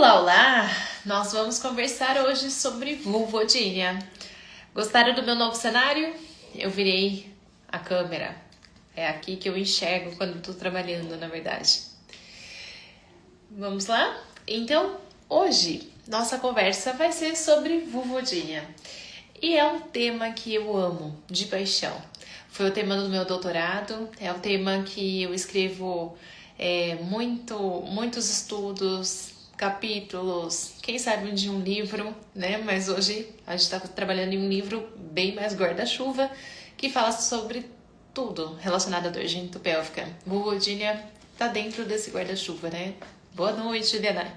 Olá, olá! Nós vamos conversar hoje sobre vulvodynia. Gostaram do meu novo cenário? Eu virei a câmera. É aqui que eu enxergo quando estou trabalhando, na verdade. Vamos lá? Então, hoje, nossa conversa vai ser sobre vulvodynia. E é um tema que eu amo, de paixão. Foi o tema do meu doutorado, é o tema que eu escrevo muitos estudos, capítulos, quem sabe de um livro, né? Mas hoje a gente está trabalhando em um livro bem mais guarda-chuva, que fala sobre tudo relacionado à dor genitopélvica. Vulvodynia tá dentro desse guarda-chuva, né? Boa noite, Juliana.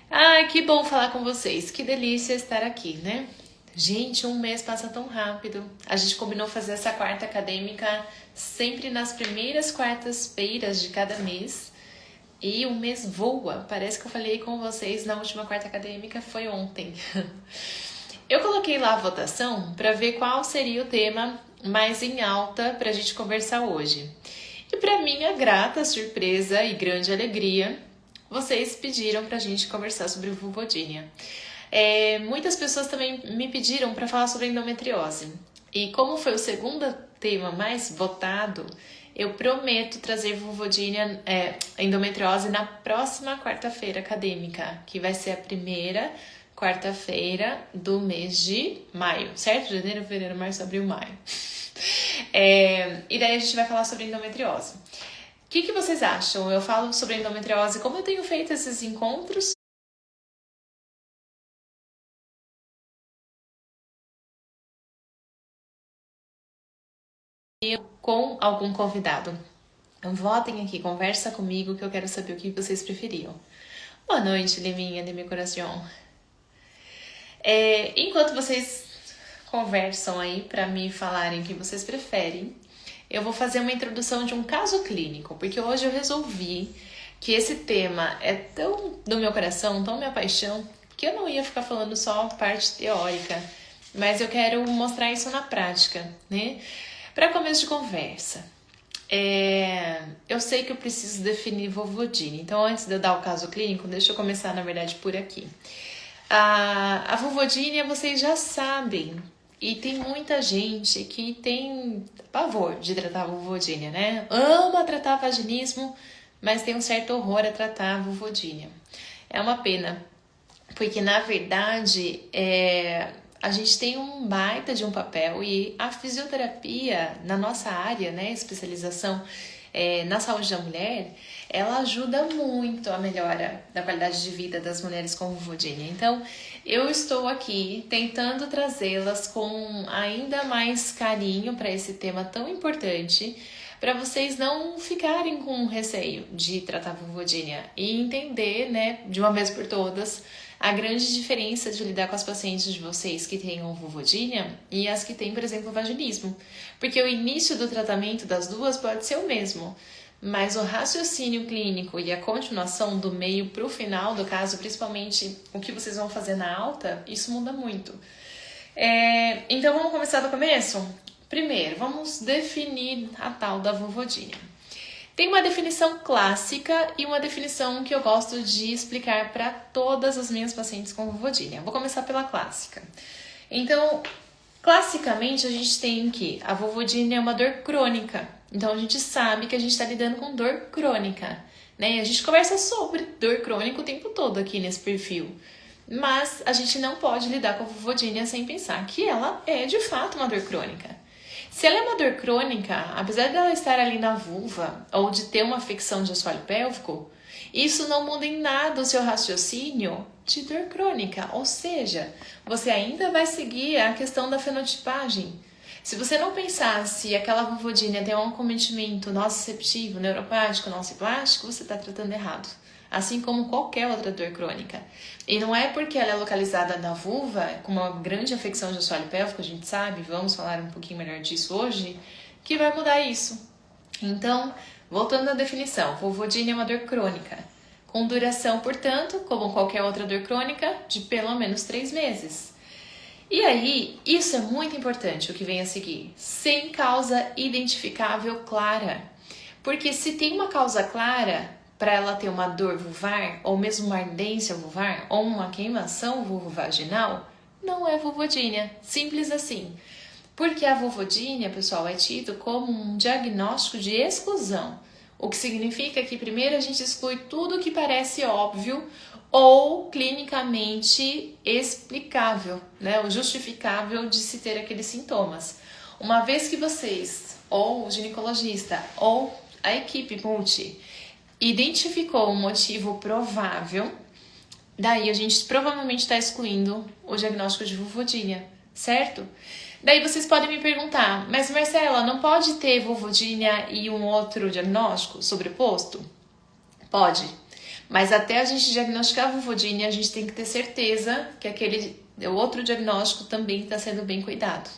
Ai, que bom falar com vocês, que delícia estar aqui, né? Gente, um mês passa tão rápido. A gente combinou fazer essa quarta acadêmica sempre nas primeiras quartas-feiras de cada mês. E o mês voa. Parece que eu falei com vocês na última quarta acadêmica, foi ontem. Eu coloquei lá a votação para ver qual seria o tema mais em alta para a gente conversar hoje. E para minha grata surpresa e grande alegria, vocês pediram para a gente conversar sobre vulvodynia. Muitas pessoas também me pediram para falar sobre endometriose. E como foi o segundo tema mais votado, eu prometo trazer vulvodynia, endometriose na próxima quarta-feira acadêmica, que vai ser a primeira quarta-feira do mês de maio, certo? Janeiro, fevereiro, março, abril, maio. E daí a gente vai falar sobre endometriose. O que vocês acham? Eu falo sobre endometriose, como eu tenho feito esses encontros com algum convidado. Então, votem aqui, conversa comigo que eu quero saber o que vocês preferiam. Boa noite, Liminha de meu coração. Enquanto vocês conversam aí para me falarem o que vocês preferem, eu vou fazer uma introdução de um caso clínico, porque hoje eu resolvi que esse tema é tão do meu coração, tão minha paixão, que eu não ia ficar falando só parte teórica, mas eu quero mostrar isso na prática, né? Para começo de conversa, eu sei que eu preciso definir vulvodynia, então antes de eu dar o caso clínico, deixa eu começar na verdade por aqui. A vulvodynia vocês já sabem, e tem muita gente que tem pavor de tratar a vulvodynia, né? Ama tratar vaginismo, mas tem um certo horror a tratar a vulvodynia. É uma pena, porque na verdade a gente tem um baita de um papel e a fisioterapia na nossa área, né, especialização na saúde da mulher, ela ajuda muito a melhora da qualidade de vida das mulheres com vulvodynia. Então, eu estou aqui tentando trazê-las com ainda mais carinho para esse tema tão importante, para vocês não ficarem com receio de tratar vulvodynia e entender, né, de uma vez por todas, a grande diferença de lidar com as pacientes de vocês que tenham vulvodynia e as que têm, por exemplo, vaginismo. Porque o início do tratamento das duas pode ser o mesmo, mas o raciocínio clínico e a continuação do meio para o final do caso, principalmente o que vocês vão fazer na alta, isso muda muito. Então vamos começar do começo? Primeiro, vamos definir a tal da vulvodynia. Tem uma definição clássica e uma definição que eu gosto de explicar para todas as minhas pacientes com vulvodynia. Vou começar pela clássica. Então, classicamente a gente tem que a vulvodynia é uma dor crônica. Então a gente sabe que a gente está lidando com dor crônica, né? E a gente conversa sobre dor crônica o tempo todo aqui nesse perfil. Mas a gente não pode lidar com a vulvodynia sem pensar que ela é de fato uma dor crônica. Se ela é uma dor crônica, apesar dela estar ali na vulva ou de ter uma afecção de assoalho pélvico, isso não muda em nada o seu raciocínio de dor crônica, ou seja, você ainda vai seguir a questão da fenotipagem. Se você não pensar se aquela vulvodynia tem um acometimento nociceptivo, neuropático, nociplástico, você está tratando errado. Assim como qualquer outra dor crônica. E não é porque ela é localizada na vulva, com uma grande afecção de assoalho pélvico, a gente sabe, vamos falar um pouquinho melhor disso hoje, que vai mudar isso. Então, voltando à definição, vulvodynia é uma dor crônica, com duração, portanto, como qualquer outra dor crônica, de pelo menos 3 meses. E aí, isso é muito importante, o que vem a seguir, sem causa identificável clara. Porque se tem uma causa clara, para ela ter uma dor vulvar, ou mesmo uma ardência vulvar, ou uma queimação vulvovaginal, não é vulvodínia. Simples assim. Porque a vulvodínia, pessoal, é tido como um diagnóstico de exclusão. O que significa que primeiro a gente exclui tudo que parece óbvio ou clinicamente explicável, né? O justificável de se ter aqueles sintomas. Uma vez que vocês, ou o ginecologista, ou a equipe multi, identificou um motivo provável, daí a gente provavelmente está excluindo o diagnóstico de vulvodínia, certo? Daí vocês podem me perguntar, mas Marcela, não pode ter vulvodínia e um outro diagnóstico sobreposto? Pode, mas até a gente diagnosticar a vulvodínia, a gente tem que ter certeza que o outro diagnóstico também está sendo bem cuidado.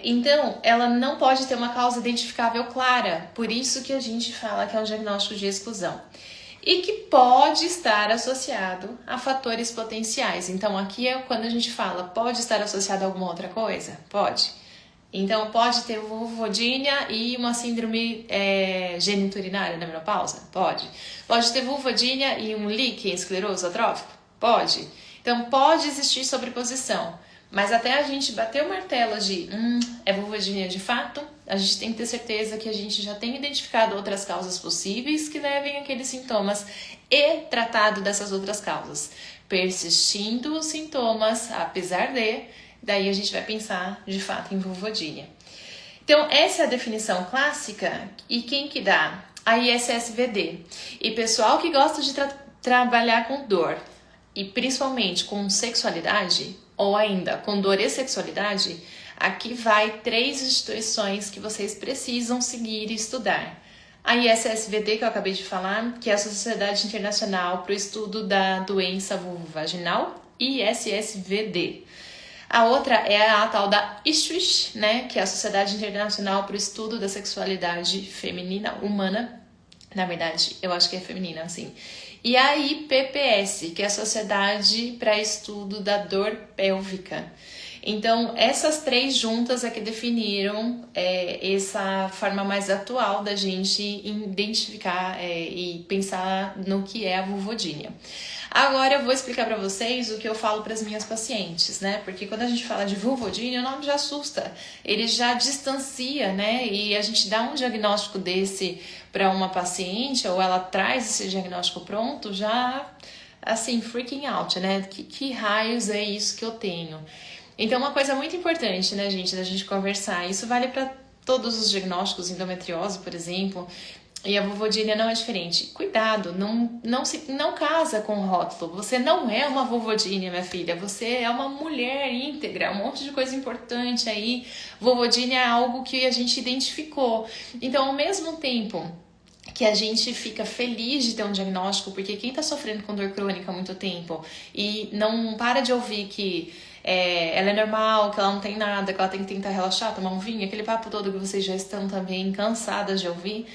Então, ela não pode ter uma causa identificável clara, por isso que a gente fala que é um diagnóstico de exclusão. E que pode estar associado a fatores potenciais. Então, aqui é quando a gente fala, pode estar associado a alguma outra coisa? Pode. Então, pode ter vulvodínia e uma síndrome geniturinária da menopausa? Pode. Pode ter vulvodínia e um líquen escleroso atrófico? Pode. Então, pode existir sobreposição. Mas até a gente bater o martelo de é vulvodínia de fato, a gente tem que ter certeza que a gente já tem identificado outras causas possíveis que levem àqueles sintomas e tratado dessas outras causas. Persistindo os sintomas, apesar de, daí a gente vai pensar de fato em vulvodínia. Então, essa é a definição clássica e quem que dá? A ISSVD. E pessoal que gosta de trabalhar com dor e principalmente com sexualidade, ou ainda com dor e sexualidade, aqui vai 3 instituições que vocês precisam seguir e estudar. A ISSVD, que eu acabei de falar, que é a Sociedade Internacional para o Estudo da Doença Vulvovaginal, ISSVD. A outra é a tal da ISSWISH, né, que é a Sociedade Internacional para o Estudo da Sexualidade Feminina Humana. Na verdade, eu acho que é feminina, assim. E a IPPS, que é a Sociedade para Estudo da Dor Pélvica. Então, essas 3 juntas é que definiram essa forma mais atual da gente identificar e pensar no que é a vulvodínia. Agora eu vou explicar para vocês o que eu falo para as minhas pacientes, né? Porque quando a gente fala de vulvodínia, o nome já assusta, ele já distancia, né? E a gente dá um diagnóstico desse para uma paciente, ou ela traz esse diagnóstico pronto, já assim, freaking out, né? Que raios é isso que eu tenho? Então, uma coisa muito importante, né, gente, da gente conversar, isso vale para todos os diagnósticos, endometriose, por exemplo, e a vulvodínia não é diferente. Cuidado, não casa com o rótulo. Você não é uma vulvodínia, minha filha. Você é uma mulher íntegra, um monte de coisa importante aí. Vulvodínia é algo que a gente identificou. Então, ao mesmo tempo que a gente fica feliz de ter um diagnóstico, porque quem tá sofrendo com dor crônica há muito tempo e não para de ouvir que ela é normal, que ela não tem nada, que ela tem que tentar relaxar, tomar um vinho, aquele papo todo que vocês já estão também cansadas de ouvir.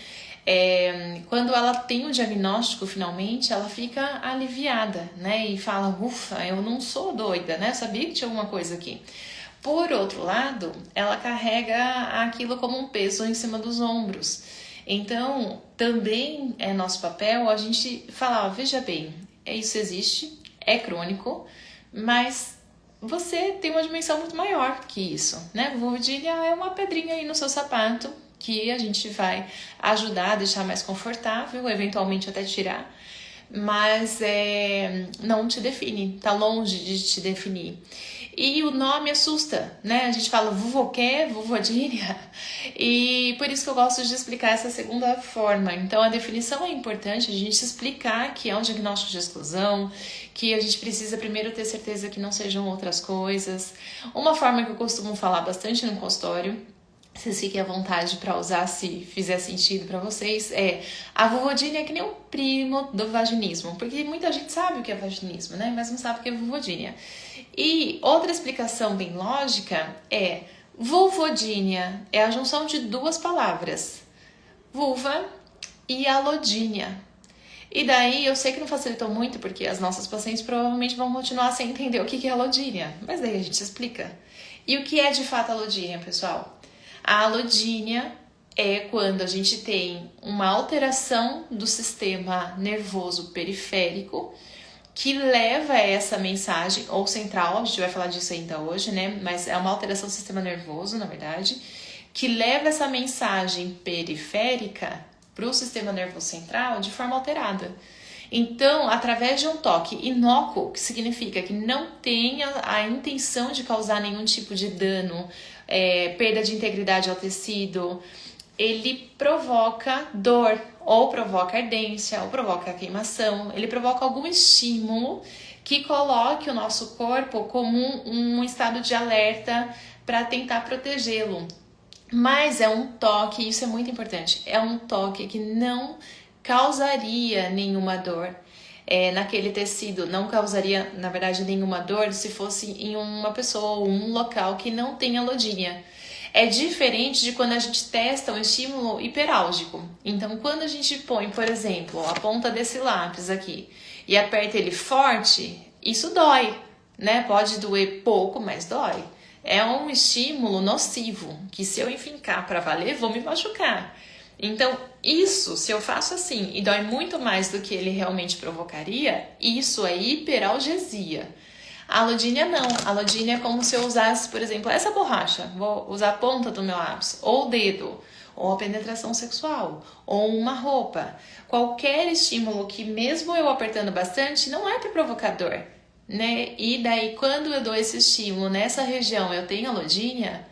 Quando ela tem o diagnóstico, finalmente, ela fica aliviada, né? E fala, ufa, eu não sou doida, né? Eu sabia que tinha alguma coisa aqui. Por outro lado, ela carrega aquilo como um peso em cima dos ombros. Então, também é nosso papel a gente falar, veja bem, isso existe, é crônico, mas você tem uma dimensão muito maior que isso, né? Vulvodínia é uma pedrinha aí no seu sapato que a gente vai ajudar a deixar mais confortável, eventualmente até tirar, mas não te define, tá longe de te definir. E o nome assusta, né? A gente fala vulvoquê, vulvodínia, e por isso que eu gosto de explicar essa segunda forma. Então, a definição é importante, a gente explicar que é um diagnóstico de exclusão, que a gente precisa primeiro ter certeza que não sejam outras coisas. Uma forma que eu costumo falar bastante no consultório, vocês fiquem à vontade para usar se fizer sentido para vocês, a vulvodínia é que nem um primo do vaginismo, porque muita gente sabe o que é vaginismo, né? Mas não sabe o que é vulvodínia. E outra explicação bem lógica vulvodínia é a junção de 2 palavras, vulva e alodínia. E daí eu sei que não facilitou muito, porque as nossas pacientes provavelmente vão continuar sem entender o que é alodínia, mas daí a gente explica. E o que é de fato alodínia, pessoal? A alodínia é quando a gente tem uma alteração do sistema nervoso periférico que leva essa mensagem, ou central, a gente vai falar disso ainda hoje, né? Mas é uma alteração do sistema nervoso, na verdade, que leva essa mensagem periférica para o sistema nervoso central de forma alterada. Então, através de um toque inócuo, que significa que não tenha a intenção de causar nenhum tipo de dano, perda de integridade ao tecido, ele provoca dor, ou provoca ardência, ou provoca queimação, ele provoca algum estímulo que coloque o nosso corpo como um estado de alerta para tentar protegê-lo. Mas é um toque, isso é muito importante, é um toque que não causaria nenhuma dor naquele tecido, não causaria, na verdade, nenhuma dor se fosse em uma pessoa ou um local que não tem alodínia. É diferente de quando a gente testa um estímulo hiperálgico. Então, quando a gente põe, por exemplo, a ponta desse lápis aqui e aperta ele forte, isso dói, né? Pode doer pouco, mas dói. É um estímulo nocivo, que se eu enfincar para valer, vou me machucar. Então, isso, se eu faço assim e dói muito mais do que ele realmente provocaria, isso é hiperalgesia. A alodínia não. A alodínia é como se eu usasse, por exemplo, essa borracha. Vou usar a ponta do meu lápis, ou o dedo, ou a penetração sexual, ou uma roupa. Qualquer estímulo que, mesmo eu apertando bastante, não é para provocar dor, né? E daí, quando eu dou esse estímulo nessa região, eu tenho alodínia,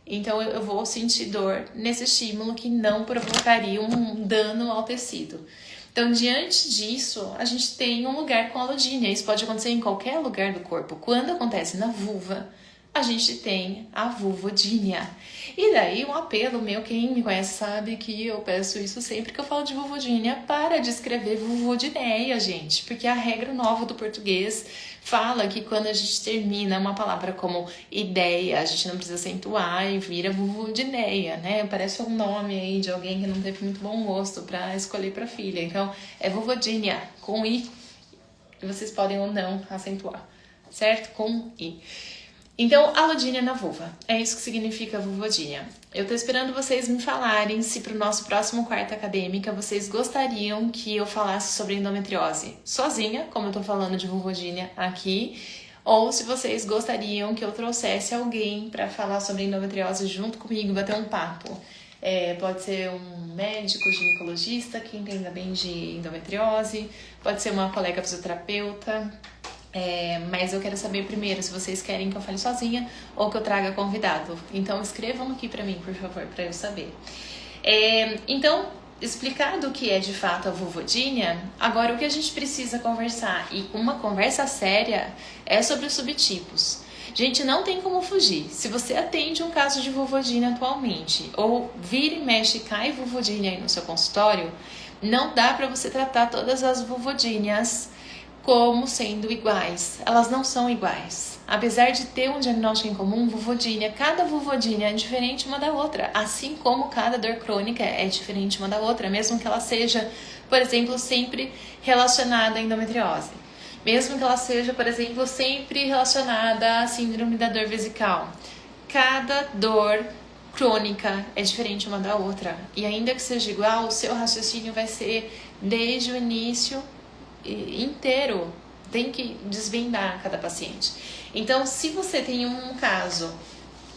então eu vou sentir dor nesse estímulo que não provocaria um dano ao tecido. Então, diante disso, a gente tem um lugar com alodínia. Isso pode acontecer em qualquer lugar do corpo. Quando acontece na vulva, a gente tem a vulvodínia. E daí, um apelo meu, quem me conhece sabe que eu peço isso sempre que eu falo de vulvodínia, para de escrever vulvodineia, gente. Porque a regra nova do português fala que quando a gente termina uma palavra como ideia, a gente não precisa acentuar e vira vulvodineia, né? Parece um nome aí de alguém que não teve muito bom gosto para escolher para filha. Então, é vulvodínia, com I. E vocês podem ou não acentuar, certo? Com I. Então, alodínia na vulva. É isso que significa vulvodínia. Eu tô esperando vocês me falarem se pro nosso próximo quarta acadêmica vocês gostariam que eu falasse sobre endometriose sozinha, como eu tô falando de vulvodínia aqui, ou se vocês gostariam que eu trouxesse alguém para falar sobre endometriose junto comigo, bater um papo. Pode ser um médico ginecologista que entenda bem de endometriose, pode ser uma colega fisioterapeuta. Mas eu quero saber primeiro se vocês querem que eu fale sozinha ou que eu traga convidado. Então escrevam aqui pra mim, por favor, pra eu saber. Então, explicado o que é de fato a vulvodínia, agora o que a gente precisa conversar, e uma conversa séria, é sobre os subtipos. Gente, não tem como fugir. Se você atende um caso de vulvodínia atualmente, ou vira e mexe e cai vulvodínia aí no seu consultório, não dá pra você tratar todas as vulvodínias como sendo iguais. Elas não são iguais. Apesar de ter um diagnóstico em comum, vulvodínia, cada vulvodínia é diferente uma da outra, assim como cada dor crônica é diferente uma da outra, mesmo que ela seja, por exemplo, sempre relacionada à endometriose. Mesmo que ela seja, por exemplo, sempre relacionada à síndrome da dor vesical. Cada dor crônica é diferente uma da outra. E ainda que seja igual, o seu raciocínio vai ser desde o início inteiro, tem que desvendar cada paciente. Então, se você tem um caso,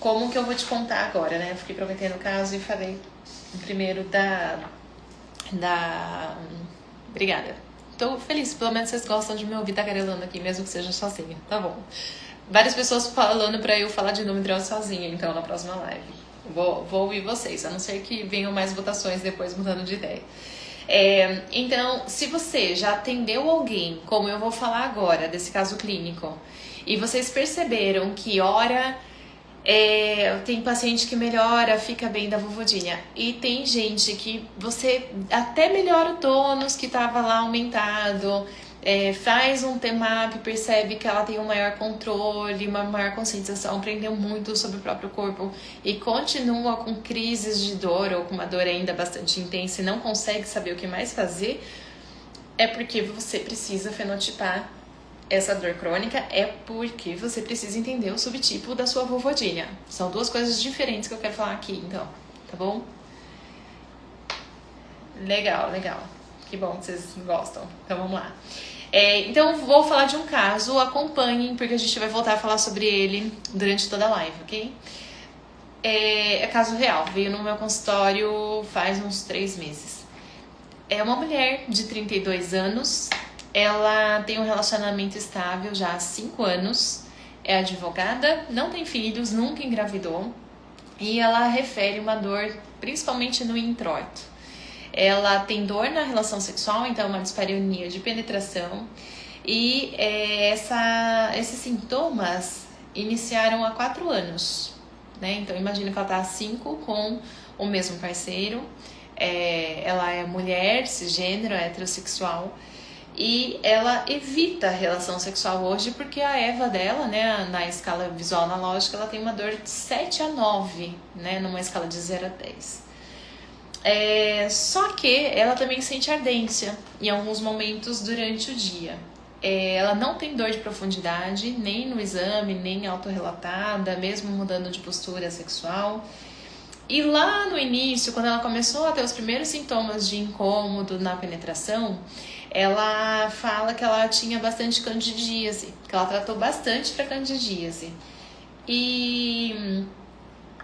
como que eu vou te contar agora, né? Fiquei prometendo o caso e falei primeiro Obrigada. Tô feliz, pelo menos vocês gostam de me ouvir tagarelando aqui, mesmo que seja sozinha, tá bom. Várias pessoas falando pra eu falar de endometriose sozinha, então, na próxima live. Vou ouvir vocês, a não ser que venham mais votações depois mudando de ideia. Então, se você já atendeu alguém, como eu vou falar agora, desse caso clínico, e vocês perceberam que tem paciente que melhora, fica bem da vulvodínia, e tem gente que você até melhora o tônus que estava lá aumentado, faz um TMAP, percebe que ela tem um maior controle, uma maior conscientização, aprendeu muito sobre o próprio corpo e continua com crises de dor ou com uma dor ainda bastante intensa e não consegue saber o que mais fazer, é porque você precisa fenotipar essa dor crônica, é porque você precisa entender o subtipo da sua vulvodínia. São duas coisas diferentes que eu quero falar aqui, então, tá bom? Legal, legal. Que bom que vocês gostam. Então vamos lá. Então vou falar de um caso, acompanhem, porque a gente vai voltar a falar sobre ele durante toda a live, ok? É caso real, veio no meu consultório faz uns 3 meses. É uma mulher de 32 anos, ela tem um relacionamento estável já há 5 anos, é advogada, não tem filhos, nunca engravidou, e ela refere uma dor principalmente no introito. Ela tem dor na relação sexual, então é uma dispareunia de penetração. E esses sintomas iniciaram há 4 anos, né? Então imagina que ela está há 5 com o mesmo parceiro. Ela é mulher, cisgênero, heterossexual. E ela evita a relação sexual hoje porque a EVA dela, né, na escala visual analógica, ela tem uma dor de 7 a 9, né, numa escala de 0 a 10. Só que ela também sente ardência em alguns momentos durante o dia. Ela não tem dor de profundidade, nem no exame, nem autorrelatada, mesmo mudando de postura sexual. E lá no início, quando ela começou a ter os primeiros sintomas de incômodo na penetração, ela fala que ela tinha bastante candidíase, que ela tratou bastante para candidíase. E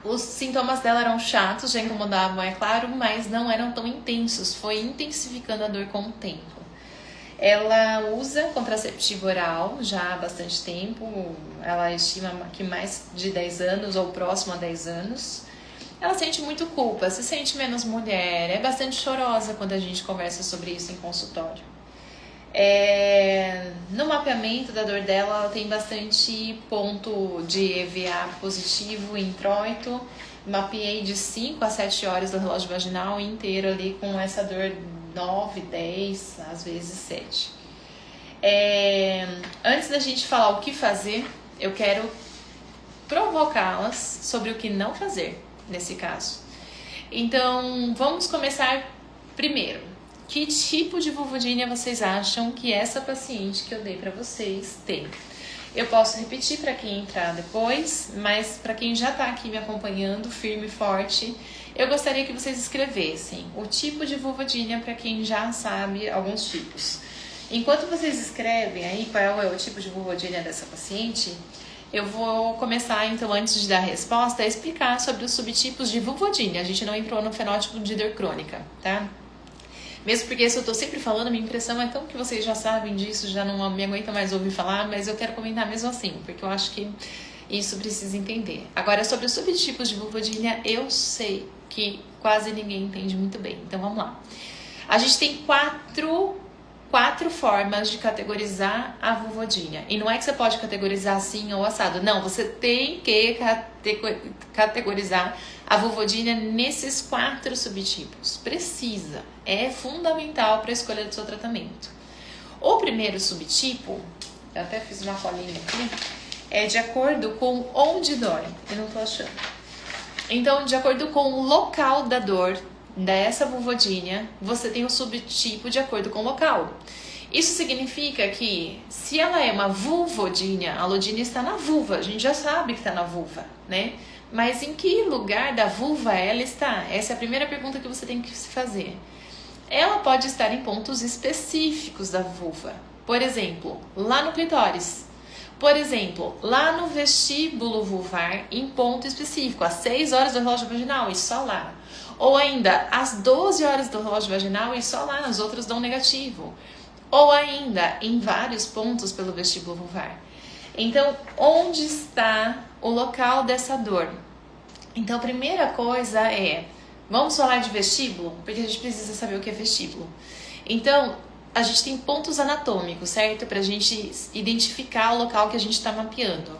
os sintomas dela eram chatos, já incomodavam, é claro, mas não eram tão intensos, foi intensificando a dor com o tempo. Ela usa contraceptivo oral já há bastante tempo, ela estima que mais de 10 anos ou próximo a 10 anos. Ela sente muito culpa, se sente menos mulher, é bastante chorosa quando a gente conversa sobre isso em consultório. No mapeamento da dor dela, ela tem bastante ponto de EVA positivo em introito. Mapeei de 5 a 7 horas do relógio vaginal inteiro ali com essa dor 9, 10, às vezes 7. Antes da gente falar o que fazer, eu quero provocá-las sobre o que não fazer nesse caso. Então, vamos começar primeiro. Que tipo de vulvodynia vocês acham que essa paciente que eu dei pra vocês tem? Eu posso repetir para quem entrar depois, mas para quem já tá aqui me acompanhando, firme e forte, eu gostaria que vocês escrevessem o tipo de vulvodynia para quem já sabe alguns tipos. Enquanto vocês escrevem aí qual é o tipo de vulvodynia dessa paciente, eu vou começar, então, antes de dar a resposta, a explicar sobre os subtipos de vulvodynia. A gente não entrou no fenótipo de dor crônica, tá? Mesmo porque isso eu tô sempre falando, minha impressão é tão que vocês já sabem disso, já não me aguentam mais ouvir falar, mas eu quero comentar mesmo assim, porque eu acho que isso precisa entender. Agora, sobre os subtipos de vulvodynia, eu sei que quase ninguém entende muito bem, então vamos lá. A gente tem quatro formas de categorizar a vulvodynia. E não é que você pode categorizar assim ou assado. Não, você tem que categorizar a vulvodynia nesses 4 subtipos. Precisa. É fundamental para a escolha do seu tratamento. O primeiro subtipo, eu até fiz uma colinha aqui, é de acordo com onde dói. Eu não tô achando. Então, de acordo com o local da dor dessa vulvodynia, você tem o subtipo de acordo com o local. Isso significa que, se ela é uma vulvodynia, a lodynia está na vulva, a gente já sabe que está na vulva, né? Mas em que lugar da vulva ela está? Essa é a primeira pergunta que você tem que se fazer. Ela pode estar em pontos específicos da vulva. Por exemplo, lá no clitóris. Por exemplo, lá no vestíbulo vulvar, em ponto específico, às 6 horas do relógio vaginal, e só lá. Ou ainda, às 12 horas do relógio vaginal, e só lá, os outros dão negativo. Ou ainda, em vários pontos pelo vestíbulo vulvar. Então, onde está o local dessa dor? Então, a primeira coisa é, vamos falar de vestíbulo? Porque a gente precisa saber o que é vestíbulo. Então, a gente tem pontos anatômicos, certo? Pra gente identificar o local que a gente está mapeando.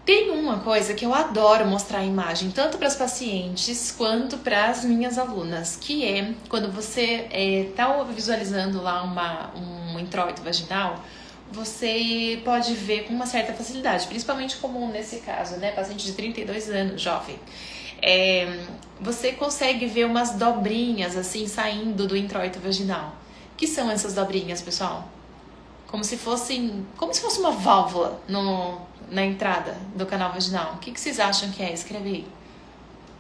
Tem uma coisa que eu adoro mostrar a imagem, tanto para as pacientes quanto para as minhas alunas, que é quando você está visualizando lá um introito vaginal, você pode ver com uma certa facilidade, principalmente como nesse caso, né, paciente de 32 anos, jovem. Você consegue ver umas dobrinhas assim saindo do introito vaginal. O que são essas dobrinhas, pessoal? Como se fosse uma válvula na entrada do canal vaginal. O que vocês acham que é? Escreve aí.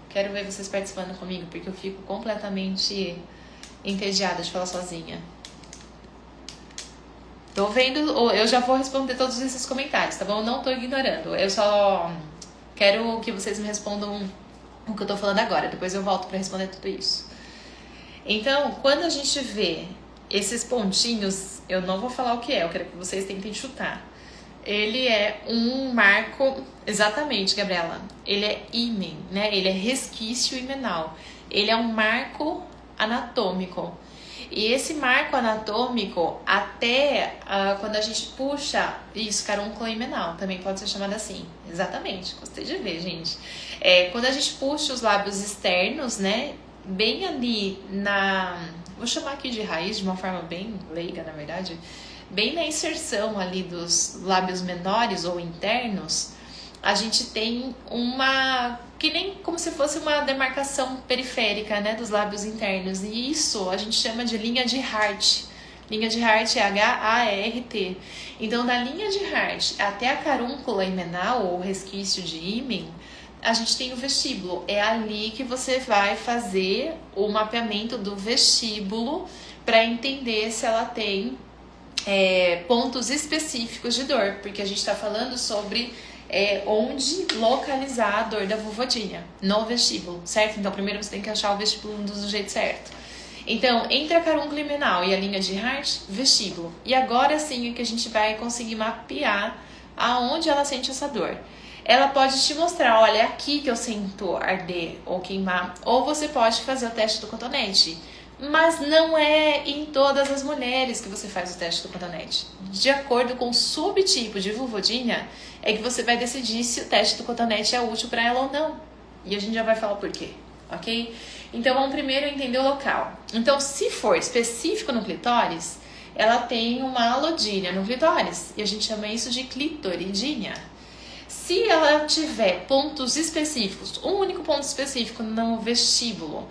Quero ver vocês participando comigo, porque eu fico completamente Entediada de falar sozinha. Tô vendo, eu já vou responder todos esses comentários, tá bom? Eu não tô ignorando, eu só quero que vocês me respondam o que eu tô falando agora, depois eu volto pra responder tudo isso. Então, quando a gente vê esses pontinhos, eu não vou falar o que é, eu quero que vocês tentem chutar. Ele é um marco, exatamente, Gabriela, ele é ímen, né? Ele é resquício imenal. Ele é um marco anatômico. E esse marco anatômico, até quando a gente puxa, isso, carúnculo imenal, também pode ser chamado assim. Exatamente, gostei de ver, gente. Quando a gente puxa os lábios externos, né, bem ali vou chamar aqui de raiz, de uma forma bem leiga, na verdade, bem na inserção ali dos lábios menores ou internos, a gente tem que nem como se fosse uma demarcação periférica, né, dos lábios internos. E isso a gente chama de linha de Hart. Linha de Hart é H-A-R-T. Então, da linha de Hart até a carúncula imenal, ou resquício de ímen, a gente tem o vestíbulo. É ali que você vai fazer o mapeamento do vestíbulo para entender se ela tem pontos específicos de dor, porque a gente está falando sobre onde localizar a dor da vulvodinha, no vestíbulo, certo? Então, primeiro você tem que achar o vestíbulo do jeito certo. Então, entre a carúncula imenal e a linha de Hart, vestíbulo. E agora sim é que a gente vai conseguir mapear aonde ela sente essa dor. Ela pode te mostrar, olha, é aqui que eu sinto arder ou queimar. Ou você pode fazer o teste do cotonete. Mas não é em todas as mulheres que você faz o teste do cotonete. De acordo com o subtipo de vulvodinha, é que você vai decidir se o teste do cotonete é útil para ela ou não. E a gente já vai falar o porquê, ok? Então, vamos primeiro entender o local. Então, se for específico no clitóris, ela tem uma alodínia no clitóris. E a gente chama isso de clitoridínia. Se ela tiver pontos específicos, um único ponto específico no vestíbulo,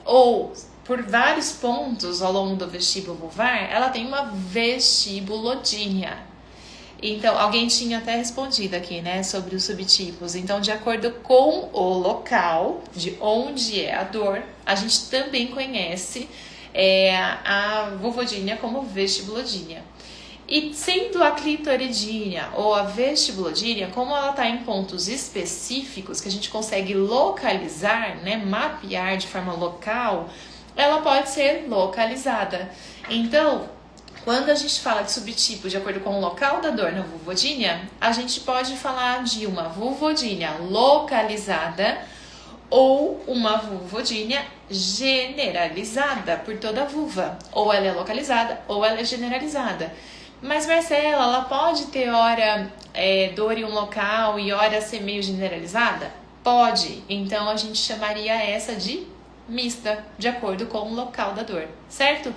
ou por vários pontos ao longo do vestíbulo vulvar, ela tem uma vestibulodínia. Então, alguém tinha até respondido aqui, né, sobre os subtipos. Então, de acordo com o local de onde é a dor, a gente também conhece a vulvodínia como vestibulodínia. E sendo a clitoridínia ou a vestibulodínia, como ela está em pontos específicos que a gente consegue localizar, né, mapear de forma local, ela pode ser localizada. Então, quando a gente fala de subtipo de acordo com o local da dor na vulvodínia, a gente pode falar de uma vulvodínia localizada ou uma vulvodínia generalizada por toda a vulva. Ou ela é localizada ou ela é generalizada. Mas, Marcela, ela pode ter hora dor em um local e hora ser meio generalizada? Pode. Então, a gente chamaria essa de mista, de acordo com o local da dor, certo?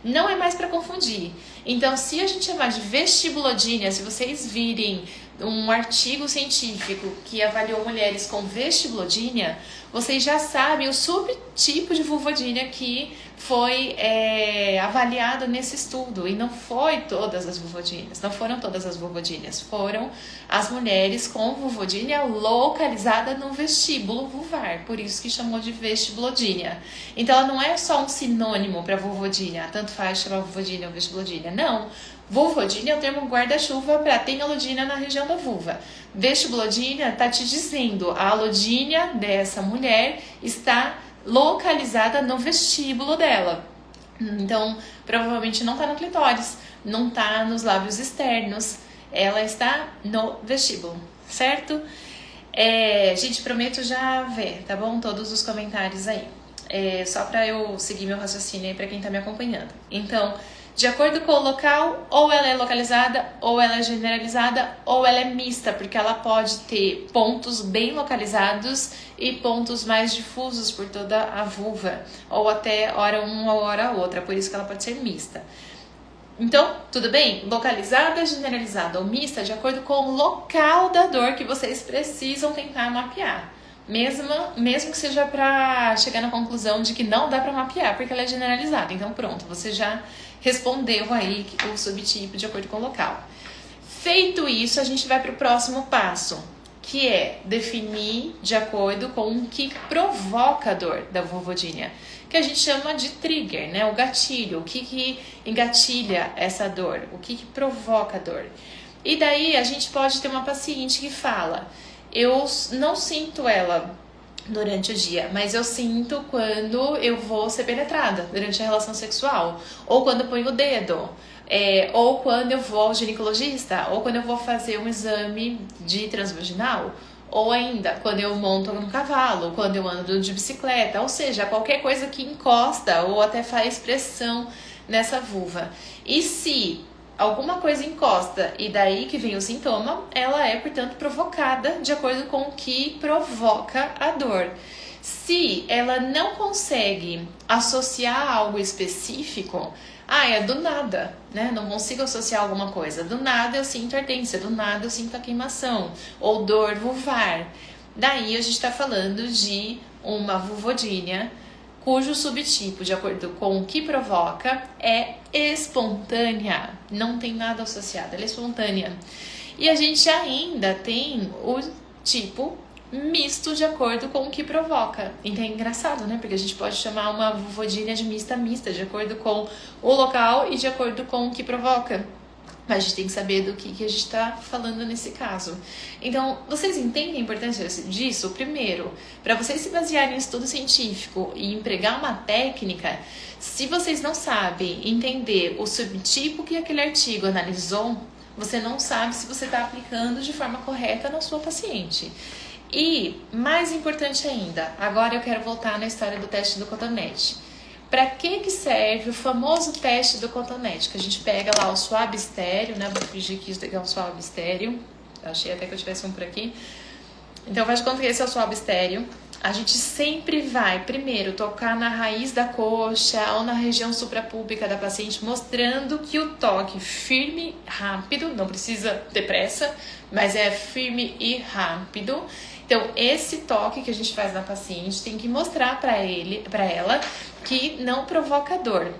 Não é mais para confundir. Então, se a gente chamar de vestibulodínia, se vocês virem um artigo científico que avaliou mulheres com vestibulodínia, vocês já sabem o subtipo de vulvodínia que foi avaliado nesse estudo. E não foi todas as vulvodíneas, não foram todas as vulvodíneas, foram as mulheres com vulvodínia localizada no vestíbulo vulvar, por isso que chamou de vestibulodínia. Então ela não é só um sinônimo para vulvodínia, tanto faz chamar vulvodínia ou vestibulodínia, não. Vulvodínia é o termo guarda-chuva para tem alodínia na região da vulva. Vestibulodínia está te dizendo a alodínia dessa mulher está localizada no vestíbulo dela. Então, provavelmente não está no clitóris, não está nos lábios externos, ela está no vestíbulo, certo? Gente, prometo já ver, tá bom? Todos os comentários aí. Só para eu seguir meu raciocínio aí para quem está me acompanhando. Então, de acordo com o local, ou ela é localizada, ou ela é generalizada, ou ela é mista, porque ela pode ter pontos bem localizados e pontos mais difusos por toda a vulva, ou até hora uma ou hora outra, por isso que ela pode ser mista. Então, tudo bem? Localizada, generalizada ou mista, de acordo com o local da dor que vocês precisam tentar mapear. Mesmo que seja para chegar na conclusão de que não dá para mapear, porque ela é generalizada. Então, pronto, você já respondeu aí o subtipo de acordo com o local. Feito isso, a gente vai para o próximo passo, que é definir de acordo com o que provoca a dor da vulvodínia. que a gente chama de trigger, né? O gatilho, o que engatilha essa dor, o que provoca a dor. E daí a gente pode ter uma paciente que fala, eu não sinto ela durante o dia, mas eu sinto quando eu vou ser penetrada durante a relação sexual, ou quando eu ponho o dedo, ou quando eu vou ao ginecologista, ou quando eu vou fazer um exame de transvaginal, ou ainda quando eu monto no cavalo, quando eu ando de bicicleta, ou seja, qualquer coisa que encosta ou até faz pressão nessa vulva. E se alguma coisa encosta e daí que vem o sintoma, ela é, portanto, provocada de acordo com o que provoca a dor. Se ela não consegue associar algo específico, é do nada, né? Não consigo associar alguma coisa. Do nada eu sinto ardência, do nada eu sinto a queimação, ou dor vulvar. Daí a gente está falando de uma vulvodínia, cujo subtipo, de acordo com o que provoca, é espontânea. Não tem nada associado, ela é espontânea. E a gente ainda tem o tipo misto de acordo com o que provoca. Então é engraçado, né? Porque a gente pode chamar uma vulvodínia de mista, de acordo com o local e de acordo com o que provoca. Mas a gente tem que saber do que a gente está falando nesse caso. Então, vocês entendem a importância disso? Primeiro, para vocês se basearem em estudo científico e empregar uma técnica, se vocês não sabem entender o subtipo que aquele artigo analisou, você não sabe se você está aplicando de forma correta na sua paciente. E, mais importante ainda, agora eu quero voltar na história do teste do cotonete. Para que serve o famoso teste do cotonete? Que a gente pega lá o suave estéreo, né? Vou fingir que isso daqui é um suave estéreo. Achei até que eu tivesse um por aqui. Então, faz de conta que esse é o suave estéreo. A gente sempre vai, primeiro, tocar na raiz da coxa ou na região suprapúbica da paciente, mostrando que o toque firme, rápido, não precisa ter pressa, mas é firme e rápido. Então, esse toque que a gente faz na paciente tem que mostrar para ela que não provoca dor.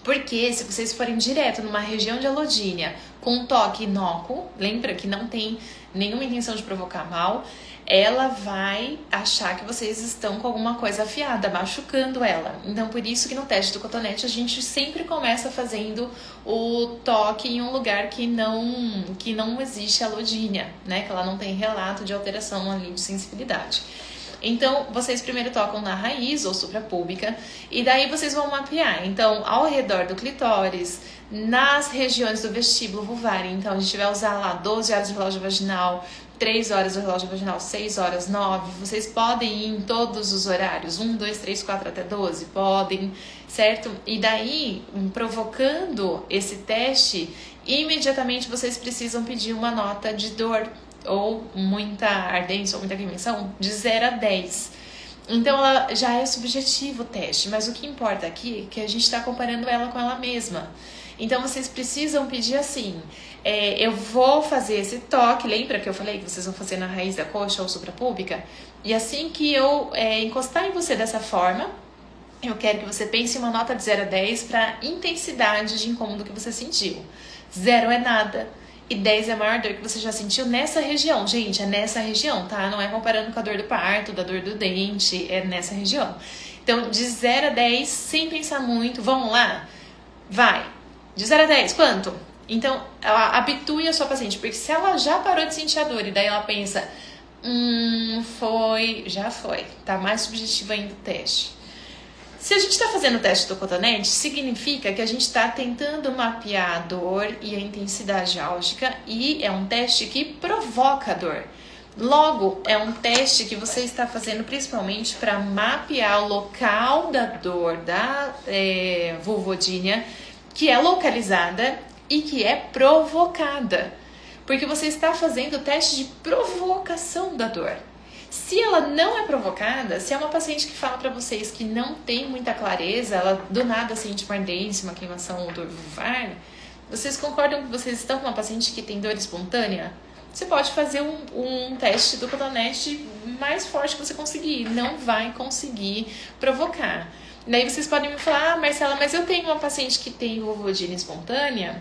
Porque se vocês forem direto numa região de alodínia com um toque inócuo, lembra que não tem nenhuma intenção de provocar mal, ela vai achar que vocês estão com alguma coisa afiada, machucando ela. Então, por isso que no teste do cotonete a gente sempre começa fazendo o toque em um lugar que não existe alodínia, né? Que ela não tem relato de alteração ali de sensibilidade. Então, vocês primeiro tocam na raiz ou suprapúbica e daí vocês vão mapear. Então, ao redor do clitóris, nas regiões do vestíbulo vulvar. Então, a gente vai usar lá 12 horas de relógio vaginal, 3 horas do relógio vaginal, 6 horas, 9. Vocês podem ir em todos os horários, 1, 2, 3, 4 até 12, podem, certo? E daí, provocando esse teste, imediatamente vocês precisam pedir uma nota de dor ou muita ardência ou muita queimação de 0 a 10. Então, ela já é subjetivo o teste, mas o que importa aqui é que a gente está comparando ela com ela mesma. Então, vocês precisam pedir assim, eu vou fazer esse toque, lembra que eu falei que vocês vão fazer na raiz da coxa ou suprapúbica? E assim que eu encostar em você dessa forma, eu quero que você pense em uma nota de 0 a 10 para intensidade de incômodo que você sentiu. 0 é nada. E 10 é a maior dor que você já sentiu nessa região. Gente, é nessa região, tá? Não é comparando com a dor do parto, da dor do dente, é nessa região. Então, de 0 a 10, sem pensar muito, vamos lá? Vai! De 0 a 10, quanto? Então, ela habitue a sua paciente, porque se ela já parou de sentir a dor e daí ela pensa, já foi, tá mais subjetivo ainda o teste. Se a gente está fazendo o teste do cotonete, significa que a gente está tentando mapear a dor e a intensidade álgica e é um teste que provoca a dor. Logo, é um teste que você está fazendo principalmente para mapear o local da dor da vulvodínia, que é localizada e que é provocada. Porque você está fazendo o teste de provocação da dor. Se ela não é provocada, se é uma paciente que fala para vocês que não tem muita clareza, ela do nada sente uma ardência, uma queimação ou dor vulvar, vocês concordam que vocês estão com uma paciente que tem dor espontânea? Você pode fazer um teste do cotonete mais forte que você conseguir, não vai conseguir provocar. Daí vocês podem me falar, Marcela, mas eu tenho uma paciente que tem vulvodínia espontânea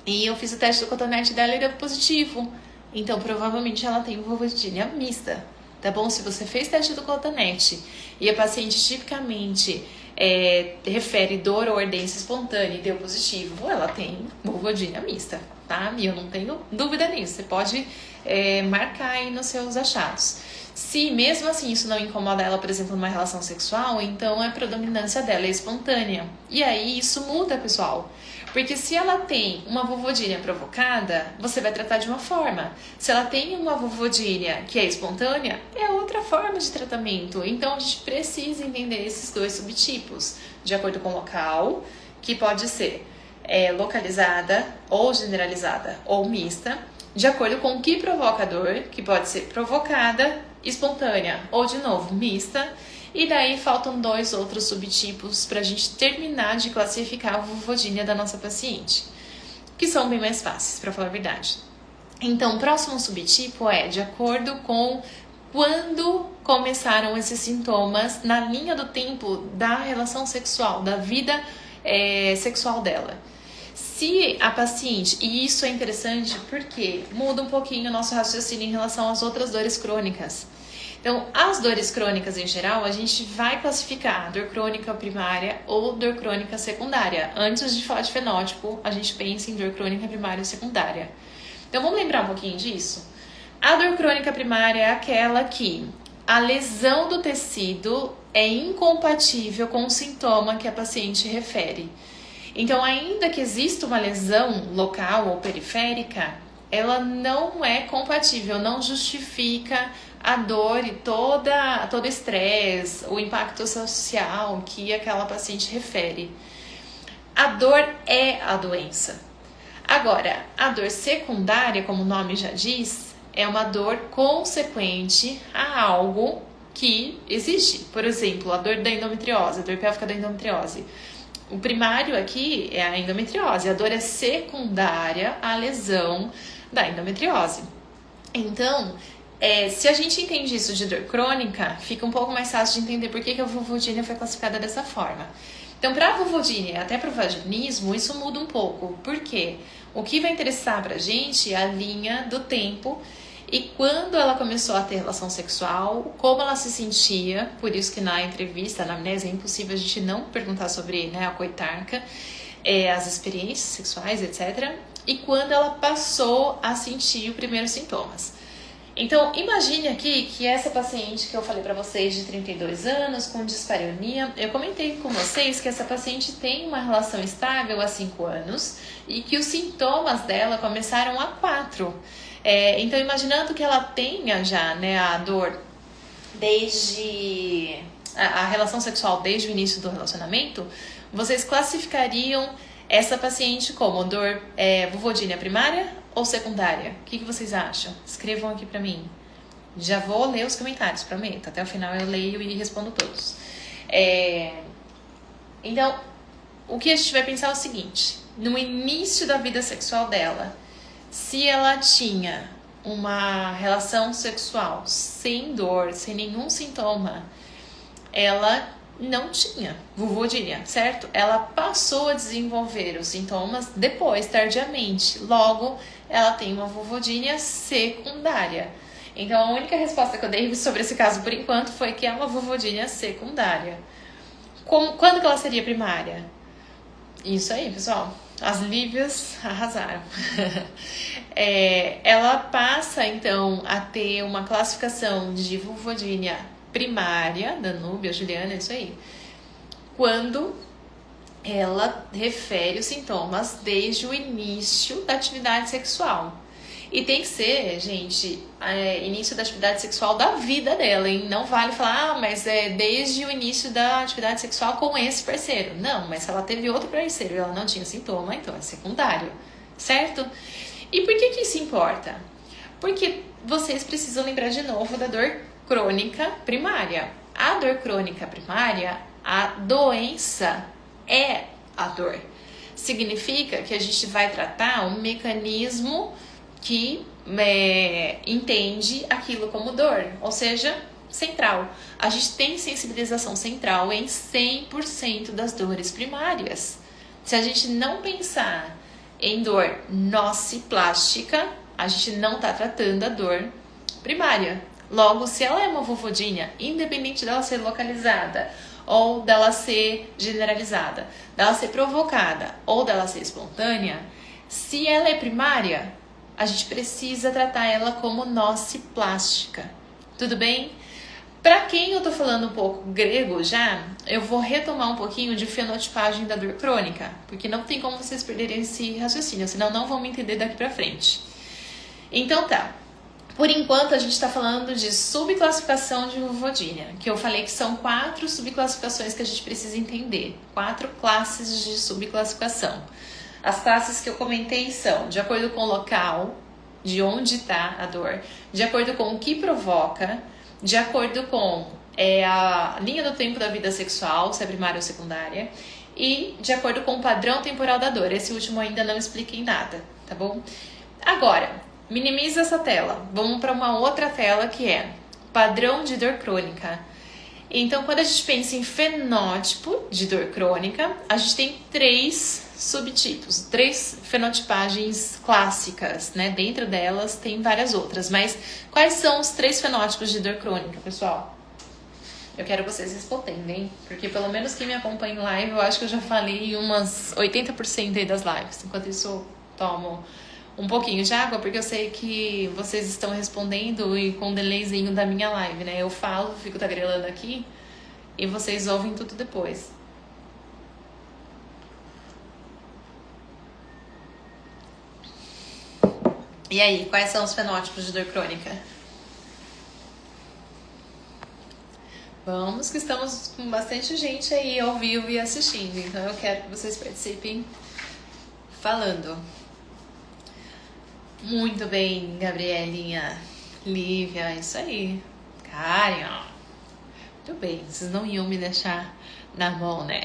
e eu fiz o teste do cotonete dela e deu positivo. Então, provavelmente ela tem vulvodínia mista. Tá bom? Se você fez teste do cotonete e a paciente tipicamente refere dor ou ardência espontânea e deu positivo, ela tem vulvodynia mista, tá? E eu não tenho dúvida nisso. Você pode marcar aí nos seus achados. Se mesmo assim isso não incomoda ela, por exemplo, numa relação sexual, então a predominância dela é espontânea. E aí isso muda, pessoal. Porque se ela tem uma vulvodynia provocada, você vai tratar de uma forma. Se ela tem uma vulvodynia que é espontânea, é outra forma de tratamento. Então a gente precisa entender esses dois subtipos, de acordo com o local, que pode ser localizada ou generalizada ou mista, de acordo com o que provoca a dor, que pode ser provocada, espontânea ou, de novo, mista. E daí faltam 2 outros subtipos para a gente terminar de classificar a vulvodynia da nossa paciente, que são bem mais fáceis, para falar a verdade. Então, o próximo subtipo é de acordo com quando começaram esses sintomas na linha do tempo da relação sexual, da vida sexual dela. Se a paciente, e isso é interessante porque muda um pouquinho o nosso raciocínio em relação às outras dores crônicas. Então, as dores crônicas em geral, a gente vai classificar dor crônica primária ou dor crônica secundária. Antes de falar de fenótipo, a gente pensa em dor crônica primária e secundária. Então, vamos lembrar um pouquinho disso? A dor crônica primária é aquela que a lesão do tecido é incompatível com o sintoma que a paciente refere. Então, ainda que exista uma lesão local ou periférica, ela não é compatível, não justifica a dor e todo o estresse, o impacto social que aquela paciente refere. A dor é a doença. Agora, a dor secundária, como o nome já diz, é uma dor consequente a algo que existe. Por exemplo, a dor da endometriose, a dor pélvica da endometriose. O primário aqui é a endometriose, a dor é secundária à lesão da endometriose. Então, se a gente entende isso de dor crônica, fica um pouco mais fácil de entender por que a vulvodynia foi classificada dessa forma. Então, para a vulvodynia, até para o vaginismo, isso muda um pouco. Por quê? O que vai interessar para a gente é a linha do tempo e quando ela começou a ter relação sexual, como ela se sentia. Por isso que na entrevista, na amnésia, é impossível a gente não perguntar sobre a coitarca, as experiências sexuais, etc. E quando ela passou a sentir os primeiros sintomas. Então, imagine aqui que essa paciente que eu falei para vocês de 32 anos, com dispareunia, eu comentei com vocês que essa paciente tem uma relação estável há 5 anos e que os sintomas dela começaram há 4. Então, imaginando que ela tenha já a dor desde a relação sexual desde o início do relacionamento, vocês classificariam essa paciente como dor vulvodynia primária ou secundária? O que vocês acham? Escrevam aqui pra mim. Já vou ler os comentários, prometo. Até o final eu leio e respondo todos. Então, o que a gente vai pensar é o seguinte. No início da vida sexual dela, se ela tinha uma relação sexual sem dor, sem nenhum sintoma, ela não tinha vulvodynia, certo? Ela passou a desenvolver os sintomas depois, tardiamente. Logo, ela tem uma vulvodynia secundária. Então, a única resposta que eu dei sobre esse caso, por enquanto, foi que é uma vulvodynia secundária. Quando que ela seria primária? Isso aí, pessoal. As Lívias arrasaram. Ela passa, então, a ter uma classificação de vulvodynia primária, Danúbia, Juliana, isso aí, quando ela refere os sintomas desde o início da atividade sexual. E tem que ser, gente, início da atividade sexual da vida dela, hein? Não vale falar, mas é desde o início da atividade sexual com esse parceiro. Não, mas se ela teve outro parceiro e ela não tinha sintoma, então é secundário, certo? E por que isso importa? Porque vocês precisam lembrar de novo da dor crônica primária. A dor crônica primária, a doença é a dor. Significa que a gente vai tratar um mecanismo que entende aquilo como dor, ou seja, central. A gente tem sensibilização central em 100% das dores primárias. Se a gente não pensar em dor nociplástica, a gente não está tratando a dor primária. Logo, se ela é uma vulvodynia, independente dela ser localizada ou dela ser generalizada, dela ser provocada ou dela ser espontânea, se ela é primária, a gente precisa tratar ela como nociplástica. Tudo bem? Para quem eu tô falando um pouco grego já, eu vou retomar um pouquinho de fenotipagem da dor crônica, porque não tem como vocês perderem esse raciocínio, senão não vão me entender daqui pra frente. Então tá, por enquanto a gente tá falando de subclassificação de vulvodínia, que eu falei que são 4 subclassificações que a gente precisa entender, 4 classes de subclassificação. As classes que eu comentei são de acordo com o local, de onde tá a dor, de acordo com o que provoca, de acordo com a linha do tempo da vida sexual, se é primária ou secundária, e de acordo com o padrão temporal da dor. Esse último ainda não expliquei nada, tá bom? Agora, minimiza essa tela. Vamos para uma outra tela que é padrão de dor crônica. Então, quando a gente pensa em fenótipo de dor crônica, a gente tem 3 subtipos, 3 fenotipagens clássicas, né? Dentro delas tem várias outras, mas quais são os 3 fenótipos de dor crônica, pessoal? Eu quero que vocês respondem, porque pelo menos quem me acompanha em live, eu acho que eu já falei umas 80% aí das lives. Enquanto isso, eu tomo um pouquinho de água, porque eu sei que vocês estão respondendo e com um delayzinho da minha live, né? Eu falo, fico tagarelando aqui e vocês ouvem tudo depois. E aí, quais são os fenótipos de dor crônica? Vamos, que estamos com bastante gente aí ao vivo e assistindo, então eu quero que vocês participem falando. Muito bem, Gabrielinha, Lívia, isso aí. Karen, ó. Muito bem, vocês não iam me deixar na mão, né?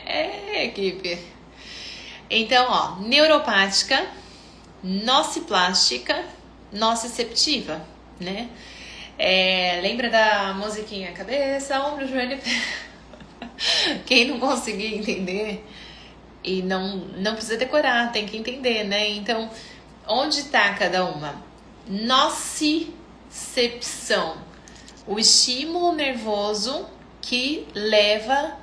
Equipe. Então, ó, neuropática, nociplástica, nociceptiva, né? Lembra da musiquinha cabeça, ombro, joelho e pé? Quem não conseguir entender e não precisa decorar, tem que entender, né? Então, onde está cada uma? Nocicepção, o estímulo nervoso que leva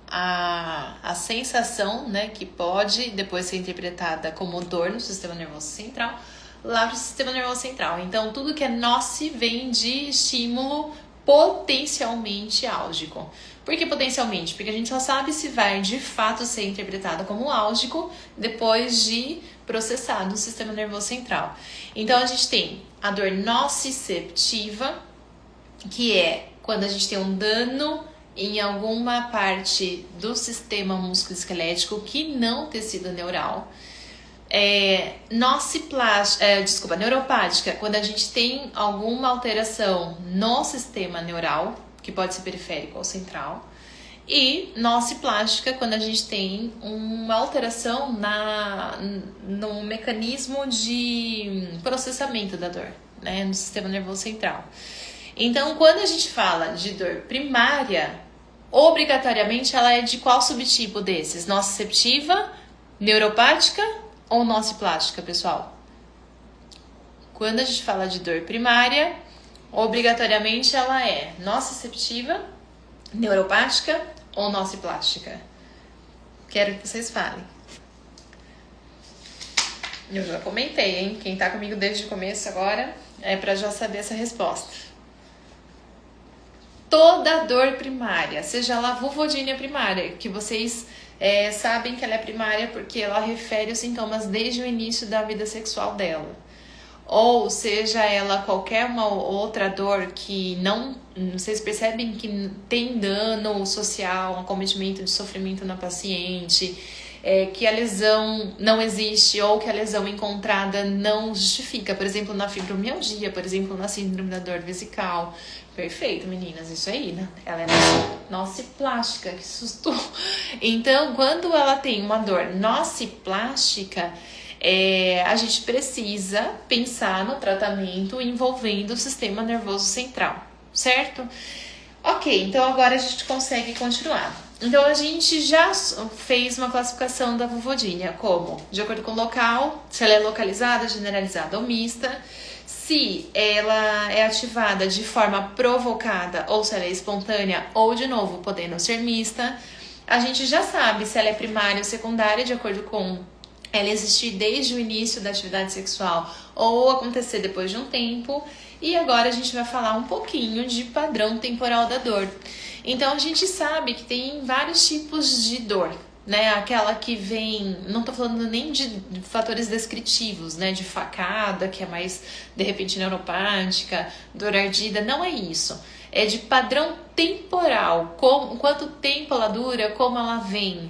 a sensação, né, que pode depois ser interpretada como dor no sistema nervoso central, lá para o sistema nervoso central. Então, tudo que é noci vem de estímulo potencialmente álgico. Por que potencialmente? Porque a gente só sabe se vai de fato ser interpretado como álgico depois de processar no sistema nervoso central. Então, a gente tem a dor nociceptiva, que é quando a gente tem um dano em alguma parte do sistema musculoesquelético que não tecido neural. Neuropática, quando a gente tem alguma alteração no sistema neural, que pode ser periférico ou central. E nociplástica, quando a gente tem uma alteração no mecanismo de processamento da dor, né, no sistema nervoso central. Então, quando a gente fala de dor primária, obrigatoriamente ela é de qual subtipo desses? Nociceptiva, neuropática ou nociplástica, pessoal? Quando a gente fala de dor primária, obrigatoriamente ela é nociceptiva, neuropática ou nociplástica? Quero que vocês falem. Eu já comentei, hein? Quem tá comigo desde o começo agora é pra já saber essa resposta. Toda dor primária, seja ela vulvodínia primária, que vocês sabem que ela é primária porque ela refere os sintomas desde o início da vida sexual dela. Ou seja ela qualquer uma outra dor que não... Vocês percebem que tem dano social, um acometimento de sofrimento na paciente, que a lesão não existe ou que a lesão encontrada não justifica. Por exemplo, na fibromialgia, por exemplo, na síndrome da dor vesical. Perfeito, meninas, isso aí, né? Ela é nociplástica, que susto. Então, quando ela tem uma dor nociplástica, a gente precisa pensar no tratamento envolvendo o sistema nervoso central, certo? Ok, então agora a gente consegue continuar. Então a gente já fez uma classificação da vulvodynia, como de acordo com o local, se ela é localizada, generalizada ou mista, se ela é ativada de forma provocada ou se ela é espontânea ou, de novo, podendo ser mista. A gente já sabe se ela é primária ou secundária, de acordo com ela existir desde o início da atividade sexual ou acontecer depois de um tempo. E agora a gente vai falar um pouquinho de padrão temporal da dor. Então a gente sabe que tem vários tipos de dor, né? Aquela que vem, não tô falando nem de fatores descritivos, né? De facada, que é mais, de repente, neuropática, dor ardida, não é isso. É de padrão temporal, quanto tempo ela dura, como ela vem.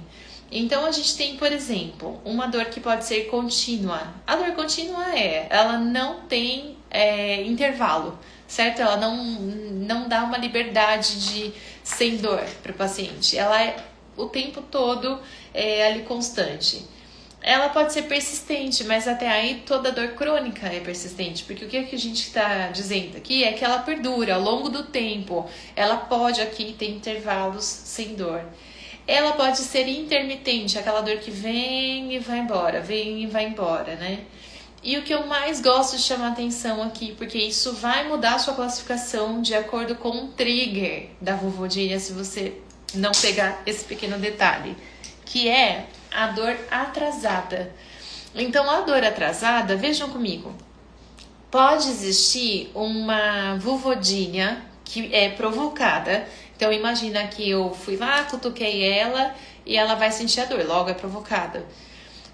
Então a gente tem, por exemplo, uma dor que pode ser contínua. A dor contínua ela não tem intervalo, certo? Ela não dá uma liberdade de sem dor para o paciente. Ela é o tempo todo ali constante. Ela pode ser persistente, mas até aí toda dor crônica é persistente, porque o que a gente está dizendo aqui é que ela perdura ao longo do tempo. Ela pode aqui ter intervalos sem dor. Ela pode ser intermitente, aquela dor que vem e vai embora, né? E o que eu mais gosto de chamar atenção aqui, porque isso vai mudar a sua classificação de acordo com o trigger da vulvodynia, se você não pegar esse pequeno detalhe, que é a dor atrasada. Então, a dor atrasada, vejam comigo, pode existir uma vulvodynia que é provocada. Então, imagina que eu fui lá, cutuquei ela e ela vai sentir a dor, logo é provocada.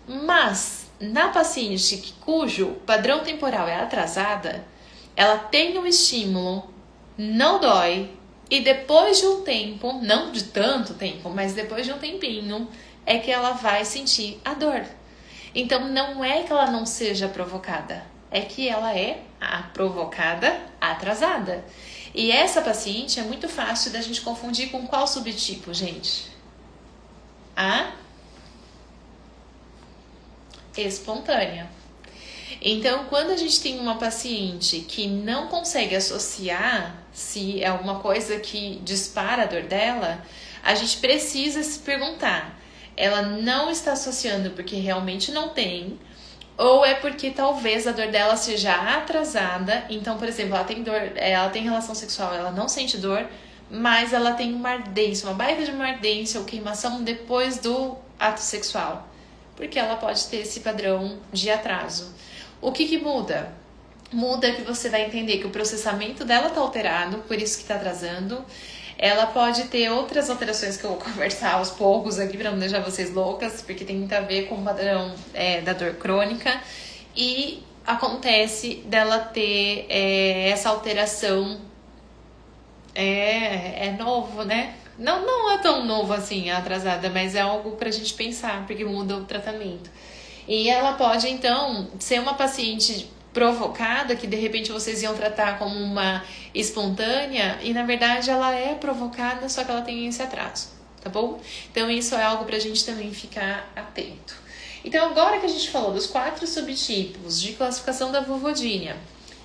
Mas, na paciente cujo padrão temporal é atrasada, ela tem um estímulo, não dói, e depois de um tempo, não de tanto tempo, mas depois de um tempinho, é que ela vai sentir a dor. Então, não é que ela não seja provocada, é que ela é a provocada atrasada. E essa paciente é muito fácil da gente confundir com qual subtipo, gente? A espontânea. Então, quando a gente tem uma paciente que não consegue associar se é alguma coisa que dispara a dor dela, a gente precisa se perguntar, ela não está associando porque realmente não tem, ou é porque talvez a dor dela seja atrasada. Então, por exemplo, ela tem dor, ela tem relação sexual, ela não sente dor, mas ela tem uma ardência, uma baita de uma ardência ou queimação depois do ato sexual, porque ela pode ter esse padrão de atraso. O que muda? Muda que você vai entender que o processamento dela está alterado, por isso que está atrasando. Ela pode ter outras alterações que eu vou conversar aos poucos aqui para não deixar vocês loucas, porque tem muito a ver com o padrão da dor crônica. E acontece dela ter essa alteração. É novo, né? Não é tão novo assim, atrasada, mas é algo pra gente pensar, porque muda o tratamento. E ela pode, então, ser uma paciente provocada, que de repente vocês iam tratar como uma espontânea, e na verdade ela é provocada, só que ela tem esse atraso, tá bom? Então isso é algo pra gente também ficar atento. Então agora que a gente falou dos 4 subtipos de classificação da vulvodynia,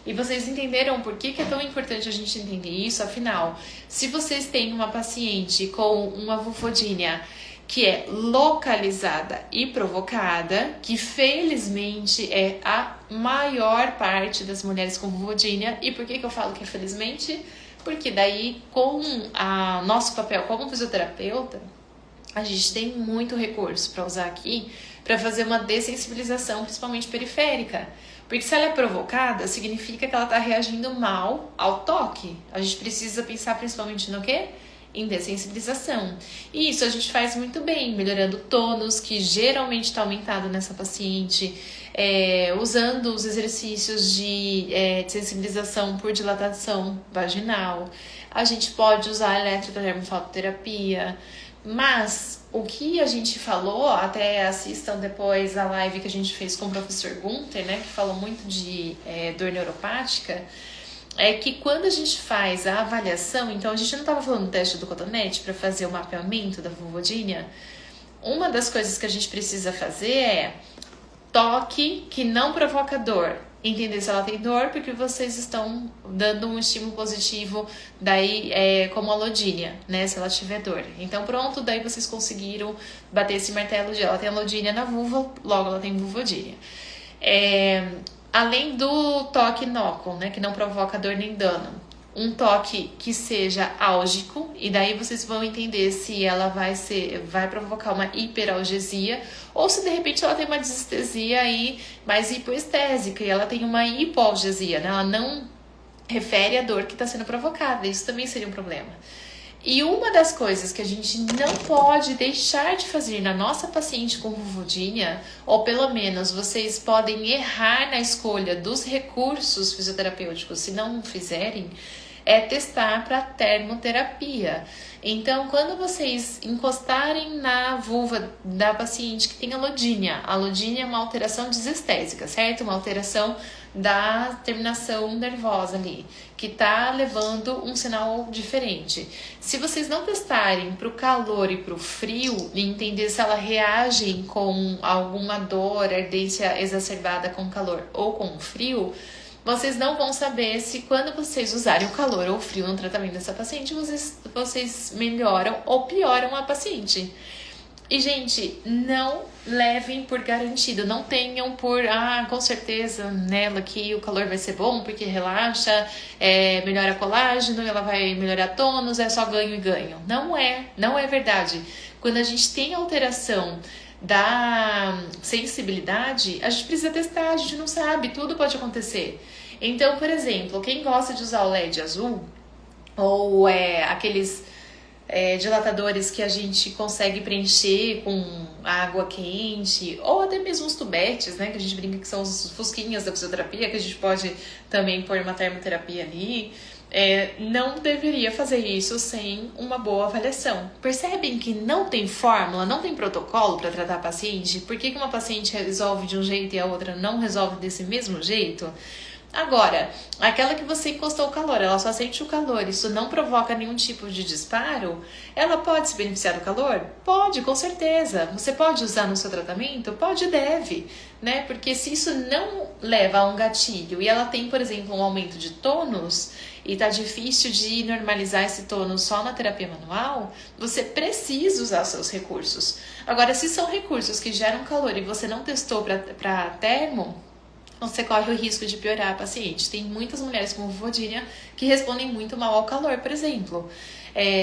e vocês entenderam por que é tão importante a gente entender isso, afinal, se vocês têm uma paciente com uma vulvodynia que é localizada e provocada, que felizmente é a maior parte das mulheres com vulvodynia. E por que eu falo que é felizmente? Porque daí, com o nosso papel como fisioterapeuta, a gente tem muito recurso para usar aqui para fazer uma dessensibilização, principalmente periférica. Porque se ela é provocada, significa que ela está reagindo mal ao toque. A gente precisa pensar principalmente no quê? Em dessensibilização. E isso a gente faz muito bem, melhorando o tônus, que geralmente está aumentado nessa paciente, usando os exercícios de sensibilização por dilatação vaginal. A gente pode usar a eletrodermofototerapia, mas o que a gente falou, até assistam depois a live que a gente fez com o professor Gunther, né, que falou muito de dor neuropática, é que quando a gente faz a avaliação, então a gente não estava falando do teste do cotonete para fazer o mapeamento da vulvodynia. Uma das coisas que a gente precisa fazer é toque que não provoca dor, entender se ela tem dor, porque vocês estão dando um estímulo positivo daí como a alodínia, né, se ela tiver dor. Então pronto, daí vocês conseguiram bater esse martelo de ela tem alodínia na vulva, logo ela tem vulvodínia. Além do toque inócuo, né, que não provoca dor nem dano, um toque que seja álgico, e daí vocês vão entender se ela vai provocar uma hiperalgesia ou se de repente ela tem uma desestesia aí mais hipoestésica e ela tem uma hipoalgesia, né? Ela não refere à dor que está sendo provocada, isso também seria um problema. E uma das coisas que a gente não pode deixar de fazer na nossa paciente com vulvodínia, ou pelo menos vocês podem errar na escolha dos recursos fisioterapêuticos se não fizerem, é testar para termoterapia. Então, quando vocês encostarem na vulva da paciente que tem alodínia é uma alteração desestésica, certo? Uma alteração da terminação nervosa ali, que está levando um sinal diferente. Se vocês não testarem para o calor e para o frio e entender se ela reage com alguma dor, ardência exacerbada com calor ou com frio, vocês não vão saber se quando vocês usarem o calor ou o frio no tratamento dessa paciente, vocês melhoram ou pioram a paciente. E, gente, não levem por garantido, não tenham por, com certeza, nela que o calor vai ser bom, porque relaxa, melhora colágeno, ela vai melhorar tônus, é só ganho e ganho. Não é verdade. Quando a gente tem alteração da sensibilidade, a gente precisa testar, a gente não sabe, tudo pode acontecer. Então, por exemplo, quem gosta de usar o LED azul, ou aqueles dilatadores que a gente consegue preencher com água quente, ou até mesmo os tubetes, né, que a gente brinca que são os fusquinhas da fisioterapia, que a gente pode também pôr uma termoterapia ali, não deveria fazer isso sem uma boa avaliação. Percebem que não tem fórmula, não tem protocolo para tratar a paciente? Por que uma paciente resolve de um jeito e a outra não resolve desse mesmo jeito? Agora, aquela que você encostou o calor, ela só sente o calor, isso não provoca nenhum tipo de disparo, ela pode se beneficiar do calor? Pode, com certeza. Você pode usar no seu tratamento? Pode e deve, né? Porque se isso não leva a um gatilho e ela tem, por exemplo, um aumento de tônus e tá difícil de normalizar esse tônus só na terapia manual, você precisa usar seus recursos. Agora, se são recursos que geram calor e você não testou para termo, você corre o risco de piorar a paciente. Tem muitas mulheres com vulvodínia que respondem muito mal ao calor, por exemplo.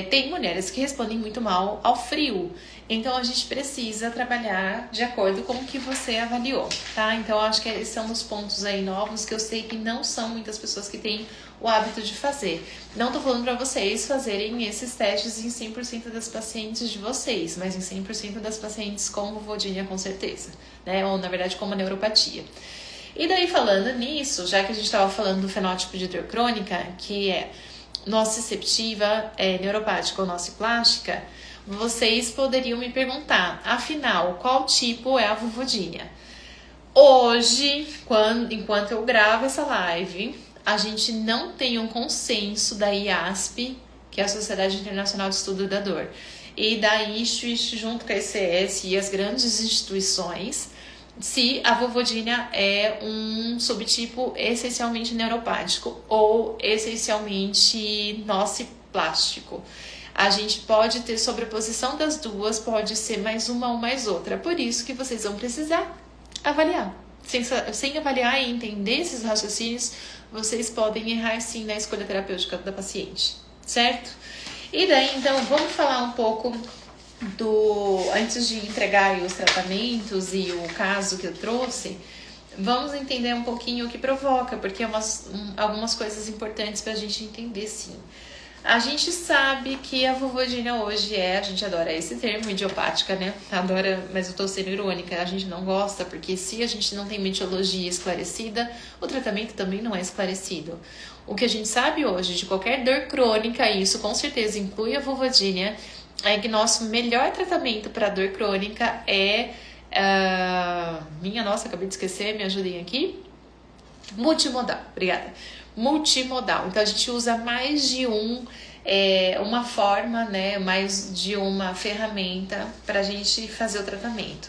Tem mulheres que respondem muito mal ao frio. Então, a gente precisa trabalhar de acordo com o que você avaliou, tá? Então, acho que esses são os pontos aí novos que eu sei que não são muitas pessoas que têm o hábito de fazer. Não tô falando para vocês fazerem esses testes em 100% das pacientes de vocês, mas em 100% das pacientes com vulvodínia, com certeza, né? Ou, na verdade, com uma neuropatia. E daí, falando nisso, já que a gente estava falando do fenótipo de dor crônica, que é nociceptiva, neuropática ou nociplástica, vocês poderiam me perguntar, afinal, qual tipo é a vulvodínia? Hoje, enquanto eu gravo essa live, a gente não tem um consenso da IASP, que é a Sociedade Internacional de Estudo da Dor, e da ISHU, junto com a ECS e as grandes instituições, se a vulvodínia é um subtipo essencialmente neuropático ou essencialmente nociplástico. A gente pode ter sobreposição das duas, pode ser mais uma ou mais outra. Por isso que vocês vão precisar avaliar. Sem avaliar e entender esses raciocínios, vocês podem errar sim na escolha terapêutica da paciente, certo? E daí, então, vamos falar um pouco antes de entregar os tratamentos e o caso que eu trouxe, vamos entender um pouquinho o que provoca, porque algumas coisas importantes para a gente entender, sim. A gente sabe que a vulvodínia hoje a gente adora esse termo, idiopática, né? Adora, mas eu tô sendo irônica, a gente não gosta, porque se a gente não tem uma etiologia esclarecida, o tratamento também não é esclarecido. O que a gente sabe hoje de qualquer dor crônica, e isso com certeza inclui a vulvodínia, é que nosso melhor tratamento para dor crônica acabei de esquecer, me ajudem aqui. Multimodal, obrigada. Multimodal. Então a gente usa mais de uma forma, né, mais de uma ferramenta para a gente fazer o tratamento.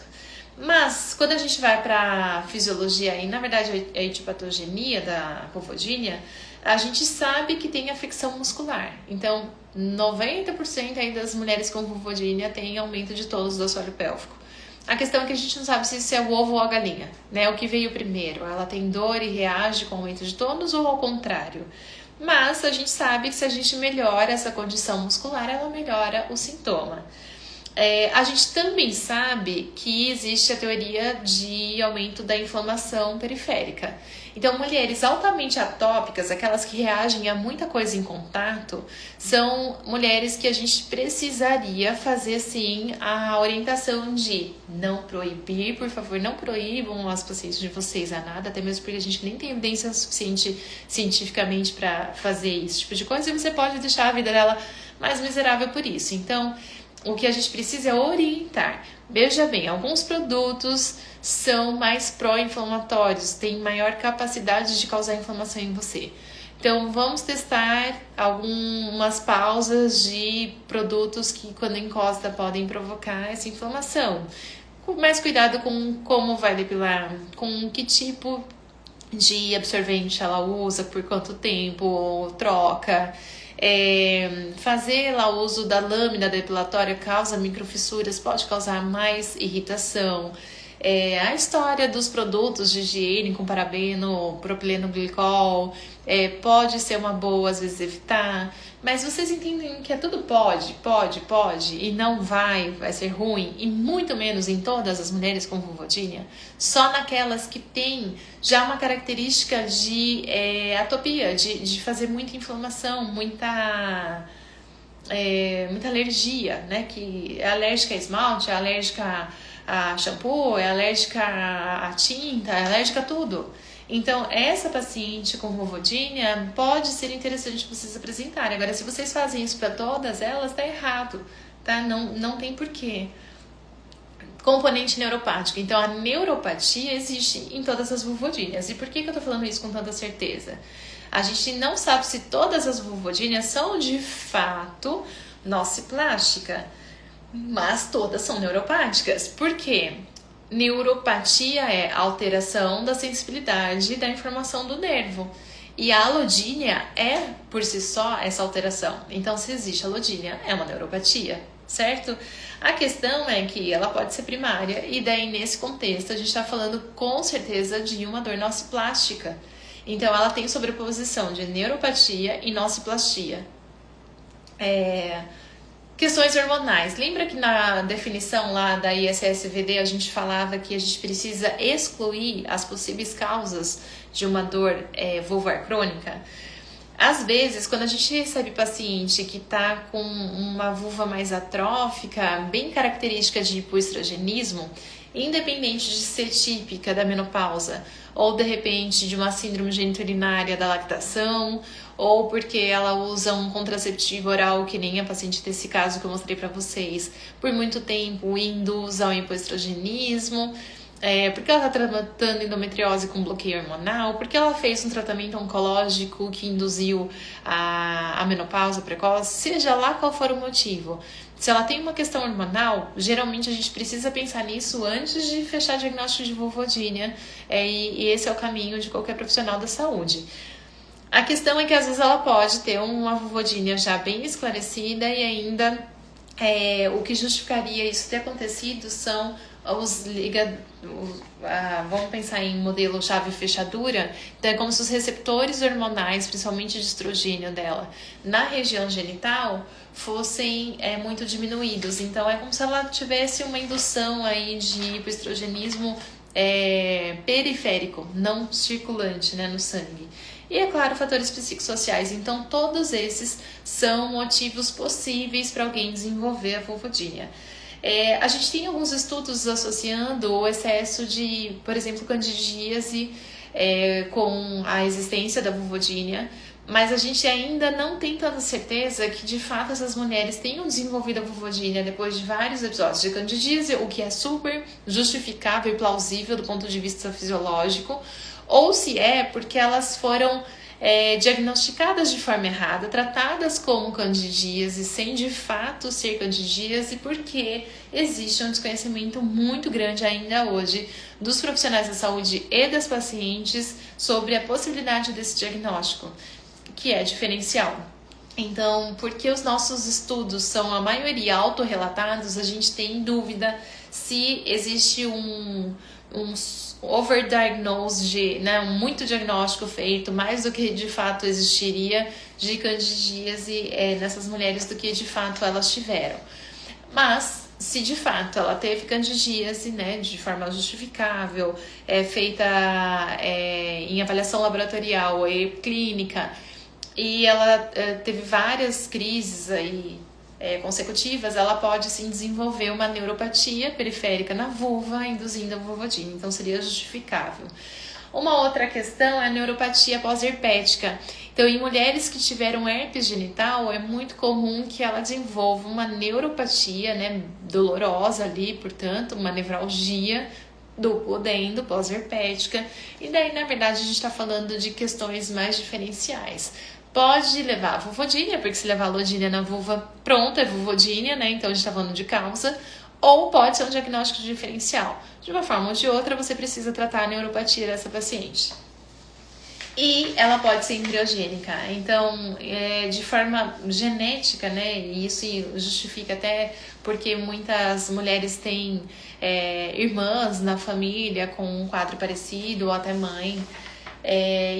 Mas, quando a gente vai para fisiologia e, na verdade, a etiopatogenia da vulvodínia, a gente sabe que tem afecção muscular. Então, 90% aí das mulheres com vulvodínia têm aumento de tônus do assoalho pélvico. A questão é que a gente não sabe se isso é o ovo ou a galinha, né? O que veio primeiro? Ela tem dor e reage com aumento de tônus ou ao contrário? Mas a gente sabe que se a gente melhora essa condição muscular, ela melhora o sintoma. A gente também sabe que existe a teoria de aumento da inflamação periférica. Então, mulheres altamente atópicas, aquelas que reagem a muita coisa em contato, são mulheres que a gente precisaria fazer, sim, a orientação de não proibir, por favor, não proíbam as pacientes de vocês a nada, até mesmo porque a gente nem tem evidência suficiente cientificamente para fazer esse tipo de coisa, e você pode deixar a vida dela mais miserável por isso. Então, o que a gente precisa é orientar. Veja bem, alguns produtos são mais pró-inflamatórios, têm maior capacidade de causar inflamação em você. Então, vamos testar algumas pausas de produtos que, quando encosta, podem provocar essa inflamação. Com mais cuidado com como vai depilar, com que tipo de absorvente ela usa, por quanto tempo, troca. Fazer lá o uso da lâmina depilatória causa microfissuras, pode causar mais irritação. A história dos produtos de higiene com parabeno, propileno glicol, pode ser uma boa às vezes evitar, mas vocês entendem que é tudo pode, e não vai ser ruim, e muito menos em todas as mulheres com vulvodínia, só naquelas que têm já uma característica de atopia, de fazer muita inflamação, muita alergia, né? Que é alérgica a esmalte, é alérgica a shampoo, é alérgica a tinta, é alérgica a tudo. Então, essa paciente com vulvodínia pode ser interessante vocês apresentarem. Agora, se vocês fazem isso para todas elas, tá errado, tá? Não tem porquê. Componente neuropático. Então, a neuropatia existe em todas as vulvodíneas. E por que eu tô falando isso com tanta certeza? A gente não sabe se todas as vulvodíneas são de fato nociplástica, mas todas são neuropáticas. Por quê? Neuropatia é alteração da sensibilidade da informação do nervo. E a alodínia é, por si só, essa alteração. Então, se existe alodínia, é uma neuropatia, certo? A questão é que ela pode ser primária, e daí, nesse contexto, a gente está falando com certeza de uma dor nociplástica. Então, ela tem sobreposição de neuropatia e nociplastia. Questões hormonais. Lembra que na definição lá da ISSVD a gente falava que a gente precisa excluir as possíveis causas de uma dor vulvar crônica? Às vezes, quando a gente recebe paciente que está com uma vulva mais atrófica, bem característica de hipoestrogenismo, independente de ser típica da menopausa, ou de repente de uma síndrome geniturinária da lactação, ou porque ela usa um contraceptivo oral, que nem a paciente desse caso que eu mostrei para vocês, por muito tempo e induz ao hipoestrogenismo, porque ela está tratando endometriose com bloqueio hormonal, porque ela fez um tratamento oncológico que induziu a menopausa precoce, seja lá qual for o motivo. Se ela tem uma questão hormonal, geralmente a gente precisa pensar nisso antes de fechar diagnóstico de vulvodínia, e esse é o caminho de qualquer profissional da saúde. A questão é que às vezes ela pode ter uma vulvodínia já bem esclarecida e ainda o que justificaria isso ter acontecido são vamos pensar em modelo chave-fechadura. Então é como se os receptores hormonais, principalmente de estrogênio dela, na região genital, fossem muito diminuídos. Então é como se ela tivesse uma indução aí de hipoestrogenismo periférico, não circulante, né, no sangue. E, é claro, fatores psicossociais. Então, todos esses são motivos possíveis para alguém desenvolver a vulvodínia. A gente tem alguns estudos associando o excesso de, por exemplo, candidíase com a existência da vulvodínia, mas a gente ainda não tem tanta certeza que, de fato, essas mulheres tenham desenvolvido a vulvodínia depois de vários episódios de candidíase, o que é super justificável e plausível do ponto de vista fisiológico, ou se é porque elas foram diagnosticadas de forma errada, tratadas como candidíase, sem de fato ser candidíase, porque existe um desconhecimento muito grande ainda hoje dos profissionais da saúde e das pacientes sobre a possibilidade desse diagnóstico, que é diferencial. Então, porque os nossos estudos são a maioria autorrelatados, a gente tem dúvida se existe um overdiagnose, né, muito diagnóstico feito, mais do que de fato existiria de candidíase nessas mulheres do que de fato elas tiveram. Mas, se de fato ela teve candidíase, né, de forma justificável, feita em avaliação laboratorial e clínica, e ela teve várias crises aí consecutivas, ela pode sim desenvolver uma neuropatia periférica na vulva, induzindo a vulvodínia, então seria justificável. Uma outra questão é a neuropatia pós-herpética. Então, em mulheres que tiveram herpes genital, é muito comum que ela desenvolva uma neuropatia, né, dolorosa ali, portanto, uma nevralgia duplo-dendo pós-herpética, e daí, na verdade, a gente está falando de questões mais diferenciais. Pode levar a vulvodínia, porque se levar a lodínia na vulva, pronto, é vulvodínia, né? Então a gente tá falando de causa. Ou pode ser um diagnóstico diferencial. De uma forma ou de outra, você precisa tratar a neuropatia dessa paciente. E ela pode ser embriogênica. Então, de forma genética, né? E isso justifica até porque muitas mulheres têm irmãs na família com um quadro parecido, ou até mãe.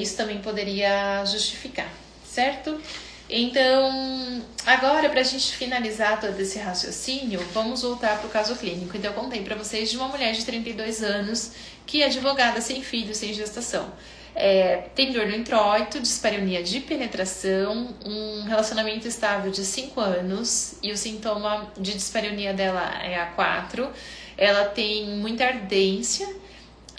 Isso também poderia justificar. Certo? Então, agora pra gente finalizar todo esse raciocínio, vamos voltar pro caso clínico. Então, eu contei pra vocês de uma mulher de 32 anos que é advogada sem filho, sem gestação. Tem dor no introito, dispareunia de penetração, um relacionamento estável de 5 anos e o sintoma de dispareunia dela é A4. Ela tem muita ardência.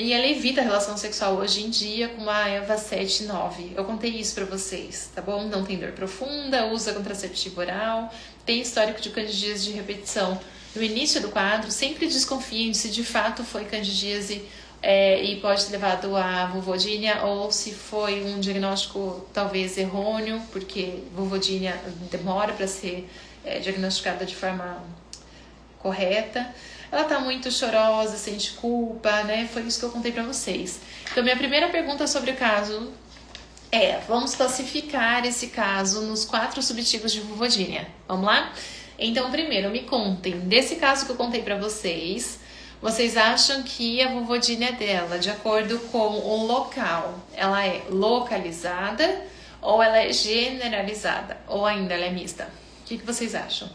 E ela evita a relação sexual hoje em dia com uma EVA 7-9. Eu contei isso pra vocês, tá bom? Não tem dor profunda, usa contraceptivo oral, tem histórico de candidíase de repetição. No início do quadro, sempre desconfiem se de fato foi candidíase e pode ter levado a vulvodínia, ou se foi um diagnóstico talvez errôneo, porque vulvodínia demora para ser diagnosticada de forma correta. Ela tá muito chorosa, sente culpa, né? Foi isso que eu contei pra vocês. Então, minha primeira pergunta sobre o caso vamos classificar esse caso nos 4 subtipos de vulvodínia. Vamos lá? Então, primeiro, me contem, desse caso que eu contei pra vocês, vocês acham que a vulvodínia dela, de acordo com o local, ela é localizada ou ela é generalizada? Ou ainda ela é mista? O que vocês acham?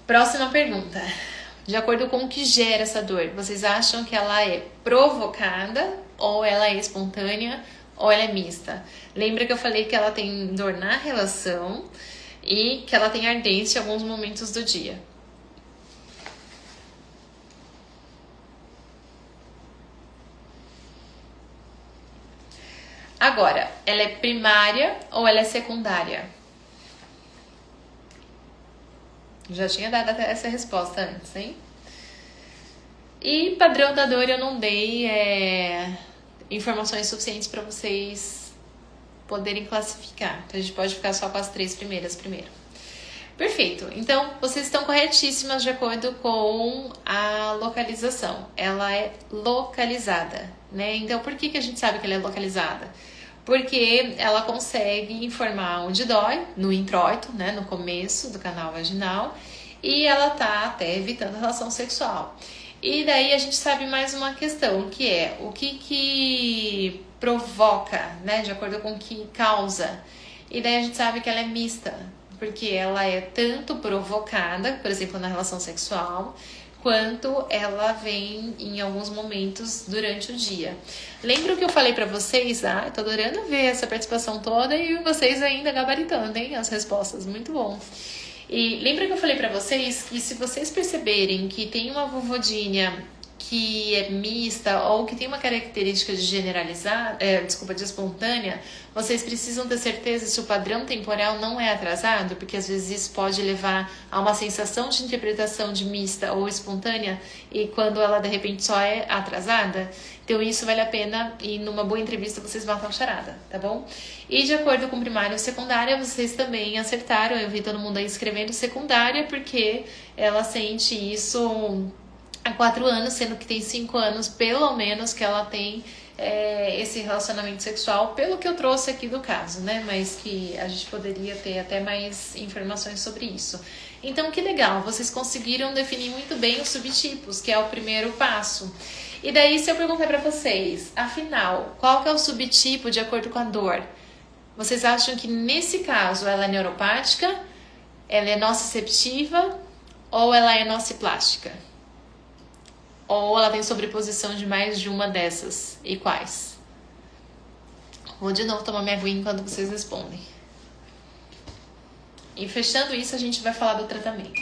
Próxima pergunta. De acordo com o que gera essa dor, vocês acham que ela é provocada, ou ela é espontânea, ou ela é mista? Lembra que eu falei que ela tem dor na relação e que ela tem ardência em alguns momentos do dia. Agora, ela é primária ou ela é secundária? Já tinha dado até essa resposta antes, hein? E padrão da dor eu não dei informações suficientes para vocês poderem classificar. Então a gente pode ficar só com as 3 primeiras primeiro. Perfeito. Então, vocês estão corretíssimas de acordo com a localização. Ela é localizada, né? Então, por que a gente sabe que ela é localizada? Porque ela consegue informar onde dói, no introito, né, no começo do canal vaginal, e ela tá até evitando a relação sexual. E daí a gente sabe mais uma questão, que é o que provoca, né, de acordo com o que causa. E daí a gente sabe que ela é mista, porque ela é tanto provocada, por exemplo, na relação sexual, quanto ela vem em alguns momentos durante o dia. Lembra o que eu falei pra vocês? Eu tô adorando ver essa participação toda e vocês ainda gabaritando, hein? As respostas, muito bom. E lembra que eu falei pra vocês que se vocês perceberem que tem uma vulvodínia que é mista ou que tem uma característica de generalizar, de espontânea, vocês precisam ter certeza se o padrão temporal não é atrasado, porque às vezes isso pode levar a uma sensação de interpretação de mista ou espontânea e quando ela de repente só é atrasada. Então isso vale a pena e numa boa entrevista vocês matam a charada, tá bom? E de acordo com primária e secundária, vocês também acertaram. Eu vi todo mundo aí escrevendo secundária porque ela sente isso há 4 anos, sendo que tem 5 anos pelo menos que ela tem esse relacionamento sexual, pelo que eu trouxe aqui do caso, né? Mas que a gente poderia ter até mais informações sobre isso. Então, que legal, vocês conseguiram definir muito bem os subtipos, que é o primeiro passo. E daí, se eu perguntar pra vocês, afinal, qual que é o subtipo de acordo com a dor? Vocês acham que nesse caso ela é neuropática, ela é nociceptiva ou ela é nociplástica? Ou ela tem sobreposição de mais de uma dessas? E quais? Vou de novo tomar minha aguinha enquanto vocês respondem. E fechando isso, a gente vai falar do tratamento.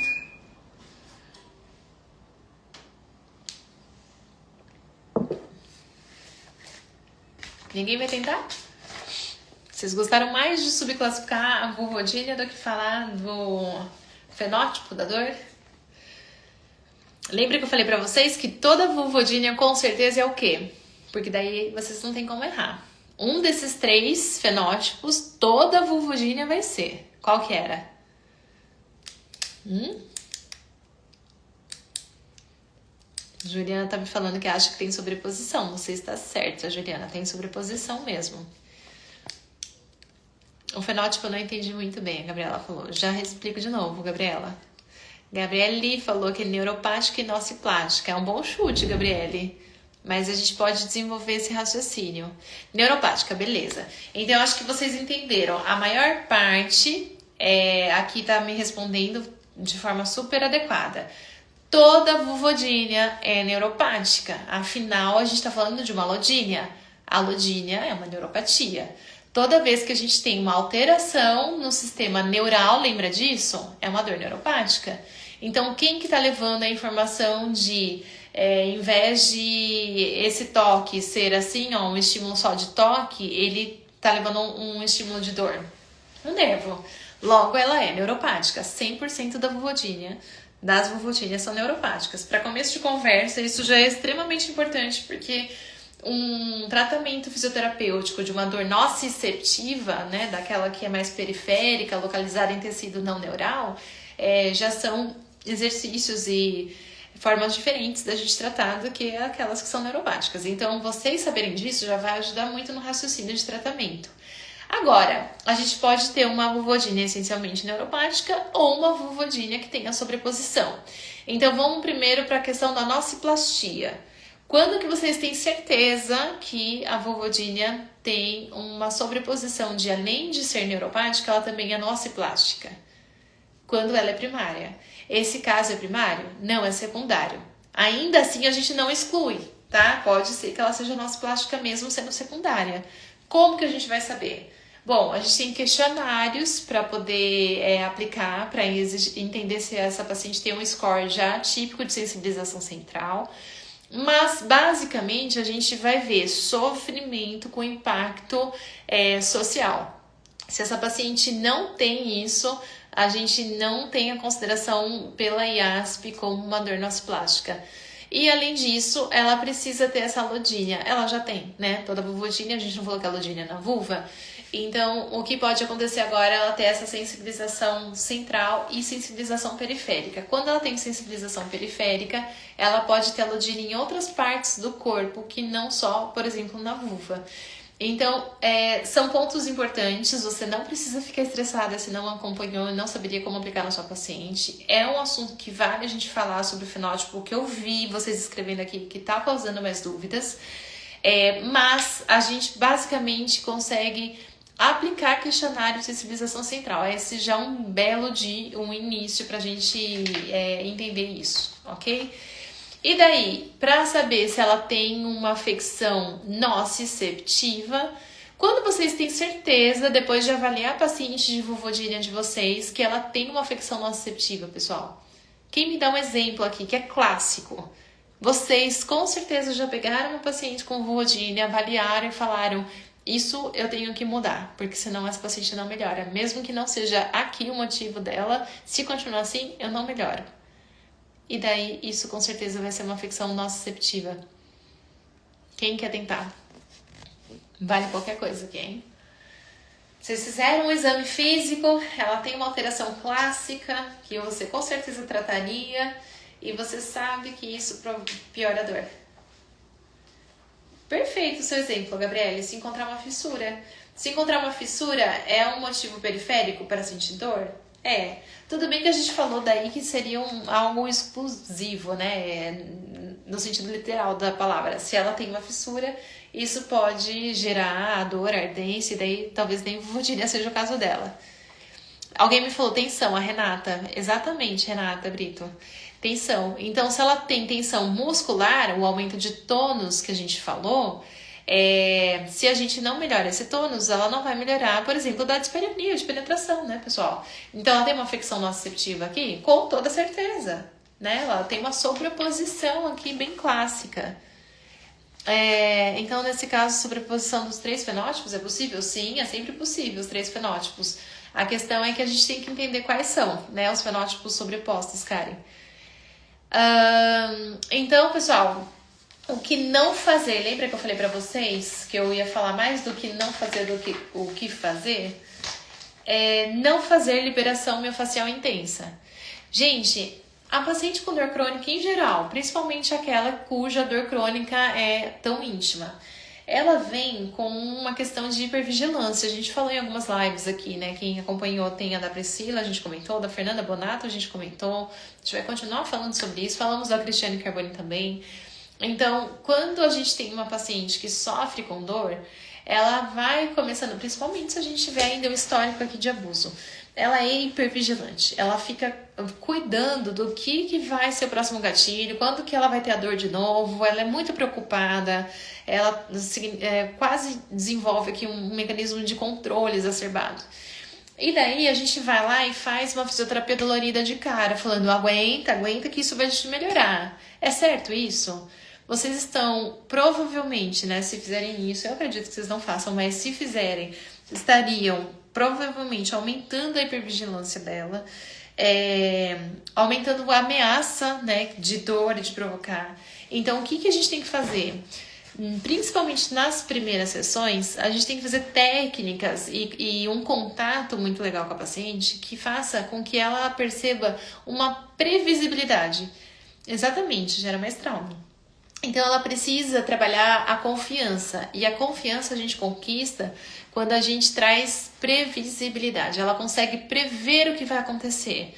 Ninguém vai tentar? Vocês gostaram mais de subclassificar a vulvodynia do que falar do fenótipo da dor? Lembra que eu falei pra vocês que toda vulvodynia com certeza é o quê? Porque daí vocês não tem como errar. Um desses 3 fenótipos, toda vulvodynia vai ser. Qual que era? Juliana tá me falando que acha que tem sobreposição. Você está certa, Juliana. Tem sobreposição mesmo. O fenótipo eu não entendi muito bem, a Gabriela falou. Já explico de novo, Gabriela. Gabriele falou que é neuropática e nociplástica. É um bom chute, Gabriele. Mas a gente pode desenvolver esse raciocínio. Neuropática, beleza. Então, eu acho que vocês entenderam. A maior parte aqui tá me respondendo de forma super adequada. Toda vulvodynia é neuropática. Afinal, a gente tá falando de uma alodínia. A alodínia é uma neuropatia. Toda vez que a gente tem uma alteração no sistema neural, lembra disso? É uma dor neuropática. Então, quem que tá levando a informação de, em vez de esse toque ser assim, ó, um estímulo só de toque, ele tá levando um estímulo de dor? O nervo. Logo, ela é neuropática. 100% das vulvodynias são neuropáticas. Para começo de conversa, isso já é extremamente importante, porque um tratamento fisioterapêutico de uma dor nociceptiva, né, daquela que é mais periférica, localizada em tecido não neural, já são exercícios e formas diferentes da gente tratar do que aquelas que são neuropáticas. Então, vocês saberem disso já vai ajudar muito no raciocínio de tratamento. Agora, a gente pode ter uma vulvodynia essencialmente neuropática ou uma vulvodynia que tenha sobreposição. Então, vamos primeiro para a questão da nociplastia. Quando que vocês têm certeza que a vulvodynia tem uma sobreposição de, além de ser neuropática, ela também é nociplástica? Quando ela é primária. Esse caso é primário? Não, é secundário. Ainda assim, a gente não exclui, tá? Pode ser que ela seja nociplástica mesmo sendo secundária. Como que a gente vai saber? Bom, a gente tem questionários para poder aplicar, para entender se essa paciente tem um score já típico de sensibilização central. Mas, basicamente, a gente vai ver sofrimento com impacto social. Se essa paciente não tem isso, a gente não tem a consideração pela IASP como uma dor nociplástica. E, além disso, ela precisa ter essa alodínia. Ela já tem, né? Toda vulvodynia, a gente não falou que a alodínia é na vulva. Então, o que pode acontecer agora é ela ter essa sensibilização central e sensibilização periférica. Quando ela tem sensibilização periférica, ela pode ter alodínia em outras partes do corpo, que não só, por exemplo, na vulva. Então, são pontos importantes, você não precisa ficar estressada se não acompanhou e não saberia como aplicar na sua paciente. É um assunto que vale a gente falar sobre o fenótipo, que eu vi vocês escrevendo aqui, que tá causando mais dúvidas. Mas a gente basicamente consegue aplicar questionário de sensibilização central. Esse já é um belo um início pra gente entender isso, ok? E daí, para saber se ela tem uma afecção nociceptiva, quando vocês têm certeza, depois de avaliar a paciente de vulvodynia de vocês, que ela tem uma afecção nociceptiva, pessoal? Quem me dá um exemplo aqui, que é clássico? Vocês com certeza já pegaram uma paciente com vulvodynia, avaliaram e falaram: isso eu tenho que mudar, porque senão essa paciente não melhora. Mesmo que não seja aqui o motivo dela, se continuar assim, eu não melhoro. E daí isso com certeza vai ser uma afecção nociceptiva. Quem quer tentar? Vale qualquer coisa aqui, hein? Vocês fizeram um exame físico, ela tem uma alteração clássica que você com certeza trataria e você sabe que isso piora a dor. Perfeito o seu exemplo, Gabriele. Se encontrar uma fissura. Se encontrar uma fissura é um motivo periférico para sentir dor? É. Tudo bem que a gente falou daí que seria algo exclusivo, né? No sentido literal da palavra. Se ela tem uma fissura, isso pode gerar dor, ardência, e daí talvez nem vulvodynia seja o caso dela. Alguém me falou tensão, a Renata. Exatamente, Renata Brito. Tensão. Então, se ela tem tensão muscular, o aumento de tônus que a gente falou, se a gente não melhora esse tônus, ela não vai melhorar, por exemplo, da dispareunia, de penetração, né, pessoal? Então, ela tem uma afecção nociceptiva aqui? Com toda certeza, né? Ela tem uma sobreposição aqui bem clássica. Então, nesse caso, sobreposição dos 3 fenótipos é possível? Sim, é sempre possível os 3 fenótipos. A questão é que a gente tem que entender quais são, né, os fenótipos sobrepostos, Karen. Então, pessoal, o que não fazer, lembra que eu falei pra vocês que eu ia falar mais do que não fazer do que o que fazer? Não fazer liberação miofascial intensa. Gente, a paciente com dor crônica em geral, principalmente aquela cuja dor crônica é tão íntima, ela vem com uma questão de hipervigilância. A gente falou em algumas lives aqui, né? Quem acompanhou tem a da Priscila, a gente comentou, da Fernanda Bonato, a gente comentou. A gente vai continuar falando sobre isso. Falamos da Cristiane Carboni também. Então, quando a gente tem uma paciente que sofre com dor, ela vai começando, principalmente se a gente tiver ainda o histórico aqui de abuso, ela é hipervigilante, ela fica cuidando do que vai ser o próximo gatilho, quando que ela vai ter a dor de novo, ela é muito preocupada, ela quase desenvolve aqui um mecanismo de controle exacerbado. E daí a gente vai lá e faz uma fisioterapia dolorida de cara, falando: aguenta que isso vai te melhorar. É certo isso? Vocês estão provavelmente, né, se fizerem isso, eu acredito que vocês não façam, mas se fizerem, estariam provavelmente aumentando a hipervigilância dela, aumentando a ameaça, né, de dor e de provocar. Então, o que a gente tem que fazer? Principalmente nas primeiras sessões, a gente tem que fazer técnicas e um contato muito legal com a paciente que faça com que ela perceba uma previsibilidade. Exatamente, gera mais trauma. Então, ela precisa trabalhar a confiança. E a confiança a gente conquista quando a gente traz previsibilidade. Ela consegue prever o que vai acontecer.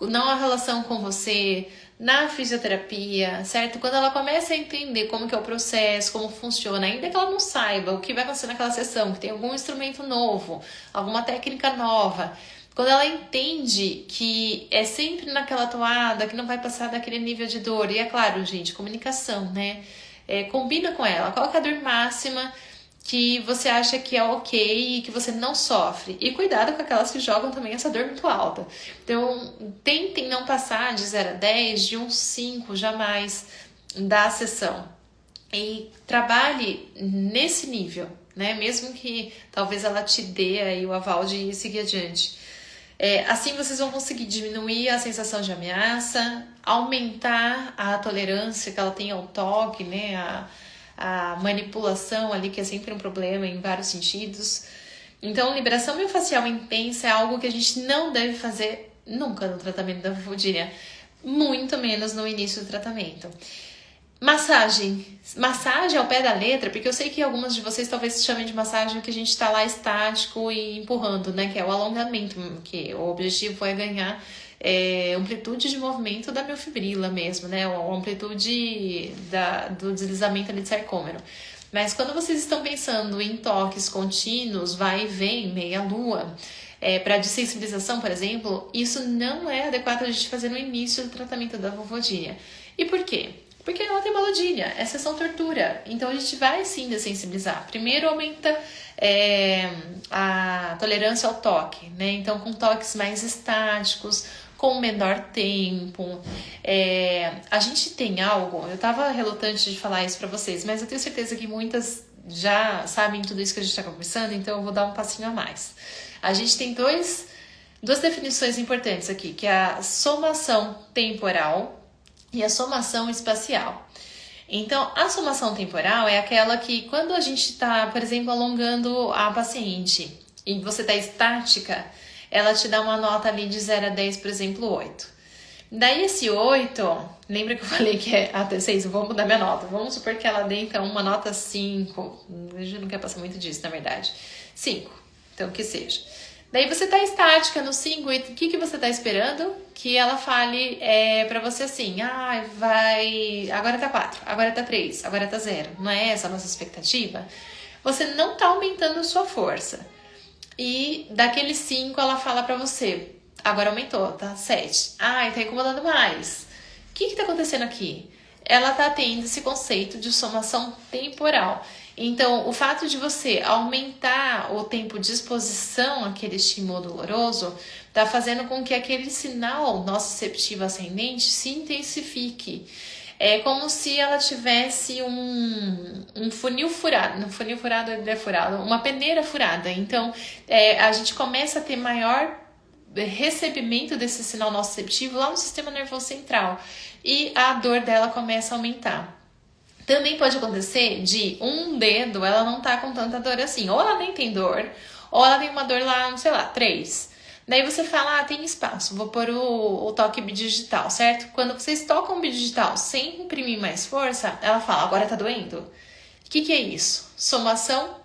Não a relação com você, na fisioterapia, certo? Quando ela começa a entender como que é o processo, como funciona, ainda que ela não saiba o que vai acontecer naquela sessão, que tem algum instrumento novo, alguma técnica nova, quando ela entende que é sempre naquela toada, que não vai passar daquele nível de dor, e é claro, gente, comunicação, né? Combina com ela, qual que é a dor máxima que você acha que é ok e que você não sofre. E cuidado com aquelas que jogam também essa dor muito alta. Então, tentem não passar de 0 a 10, de 1 a 5, jamais, da sessão. E trabalhe nesse nível, né? Mesmo que talvez ela te dê aí o aval de seguir adiante. Assim vocês vão conseguir diminuir a sensação de ameaça, aumentar a tolerância que ela tem ao toque, né? A manipulação ali, que é sempre um problema em vários sentidos. Então, liberação miofascial intensa é algo que a gente não deve fazer nunca no tratamento da vulvodynia, muito menos no início do tratamento. Massagem ao pé da letra, porque eu sei que algumas de vocês talvez chamem de massagem que a gente tá lá estático e empurrando, né? Que é o alongamento, que o objetivo é ganhar amplitude de movimento da miofibrila mesmo, né? A amplitude do deslizamento ali de sarcômero. Mas quando vocês estão pensando em toques contínuos, vai e vem, meia-lua, para dessensibilização, por exemplo, isso não é adequado a gente fazer no início do tratamento da vulvodynia. E por quê? Porque ela tem malodínia, é sessão tortura. Então a gente vai sim dessensibilizar. Primeiro aumenta a tolerância ao toque, né? Então com toques mais estáticos, com menor tempo. A gente tem algo, eu tava relutante de falar isso pra vocês, mas eu tenho certeza que muitas já sabem tudo isso que a gente tá conversando, então eu vou dar um passinho a mais. A gente tem duas definições importantes aqui, que é a somação temporal e a somação espacial. Então, a somação temporal é aquela que quando a gente está, por exemplo, alongando a paciente e você está estática, ela te dá uma nota ali de 0 a 10, por exemplo, 8. Daí esse 8, lembra que eu falei que é até 6? Eu vou mudar minha nota. Vamos supor que ela dê, então, uma nota 5. A gente não quer passar muito disso, na verdade. 5, então que seja. Daí você tá estática no 5 e o que você tá esperando? Que ela fale pra você assim, agora tá 4, agora tá 3, agora tá 0. Não é essa a nossa expectativa? Você não tá aumentando a sua força. E daquele 5 ela fala pra você, agora aumentou, tá 7. Tá incomodando mais. O que tá acontecendo aqui? Ela tá tendo esse conceito de somação temporal. Então, o fato de você aumentar o tempo de exposição àquele estímulo doloroso está fazendo com que aquele sinal nociceptivo ascendente se intensifique. É como se ela tivesse um funil furado. Um funil furado é furado, uma peneira furada. Então, a gente começa a ter maior recebimento desse sinal nociceptivo lá no sistema nervoso central. E a dor dela começa a aumentar. Também pode acontecer de um dedo, ela não tá com tanta dor assim. Ou ela nem tem dor, ou ela tem uma dor lá, sei lá, 3. Daí você fala, tem espaço, vou pôr o toque bidigital, certo? Quando vocês tocam o bidigital sem imprimir mais força, ela fala, agora tá doendo? O que é isso? Somação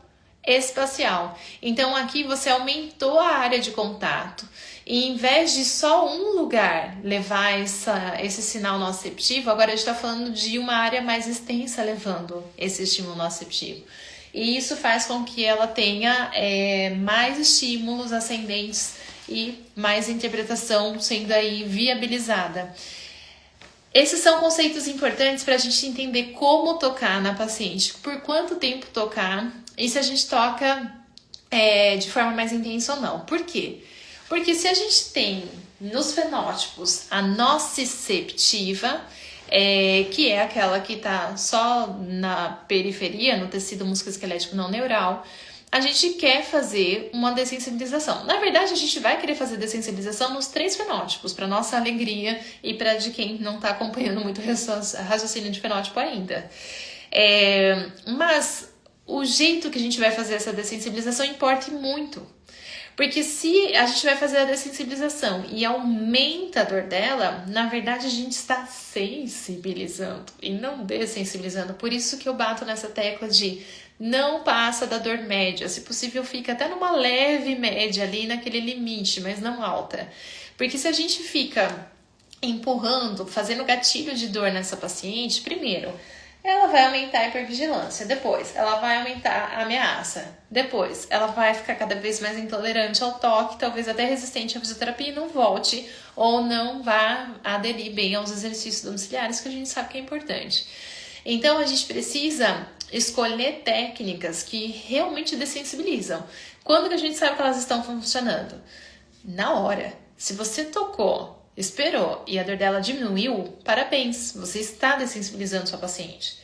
espacial. Então aqui você aumentou a área de contato. E em vez de só um lugar levar esse sinal nociceptivo, agora a gente está falando de uma área mais extensa levando esse estímulo nociceptivo. E isso faz com que ela tenha mais estímulos ascendentes e mais interpretação sendo aí viabilizada. Esses são conceitos importantes para a gente entender como tocar na paciente, por quanto tempo tocar e se a gente toca de forma mais intensa ou não. Por quê? Porque se a gente tem nos fenótipos a nociceptiva, que é aquela que está só na periferia, no tecido musculoesquelético não neural, a gente quer fazer uma dessensibilização. Na verdade, a gente vai querer fazer dessensibilização nos 3 fenótipos, para nossa alegria e para de quem não está acompanhando muito o raciocínio de fenótipo ainda. Mas o jeito que a gente vai fazer essa dessensibilização importa muito. Porque se a gente vai fazer a dessensibilização e aumenta a dor dela, na verdade a gente está sensibilizando e não dessensibilizando. Por isso que eu bato nessa tecla de não passa da dor média. Se possível, fica até numa leve média ali naquele limite, mas não alta. Porque se a gente fica empurrando, fazendo gatilho de dor nessa paciente, primeiro, ela vai aumentar a hipervigilância, depois ela vai aumentar a ameaça, depois ela vai ficar cada vez mais intolerante ao toque, talvez até resistente à fisioterapia e não volte ou não vá aderir bem aos exercícios domiciliares, que a gente sabe que é importante. Então a gente precisa escolher técnicas que realmente dessensibilizam. Quando que a gente sabe que elas estão funcionando? Na hora. Se você tocou, esperou e a dor dela diminuiu, parabéns, você está dessensibilizando sua paciente.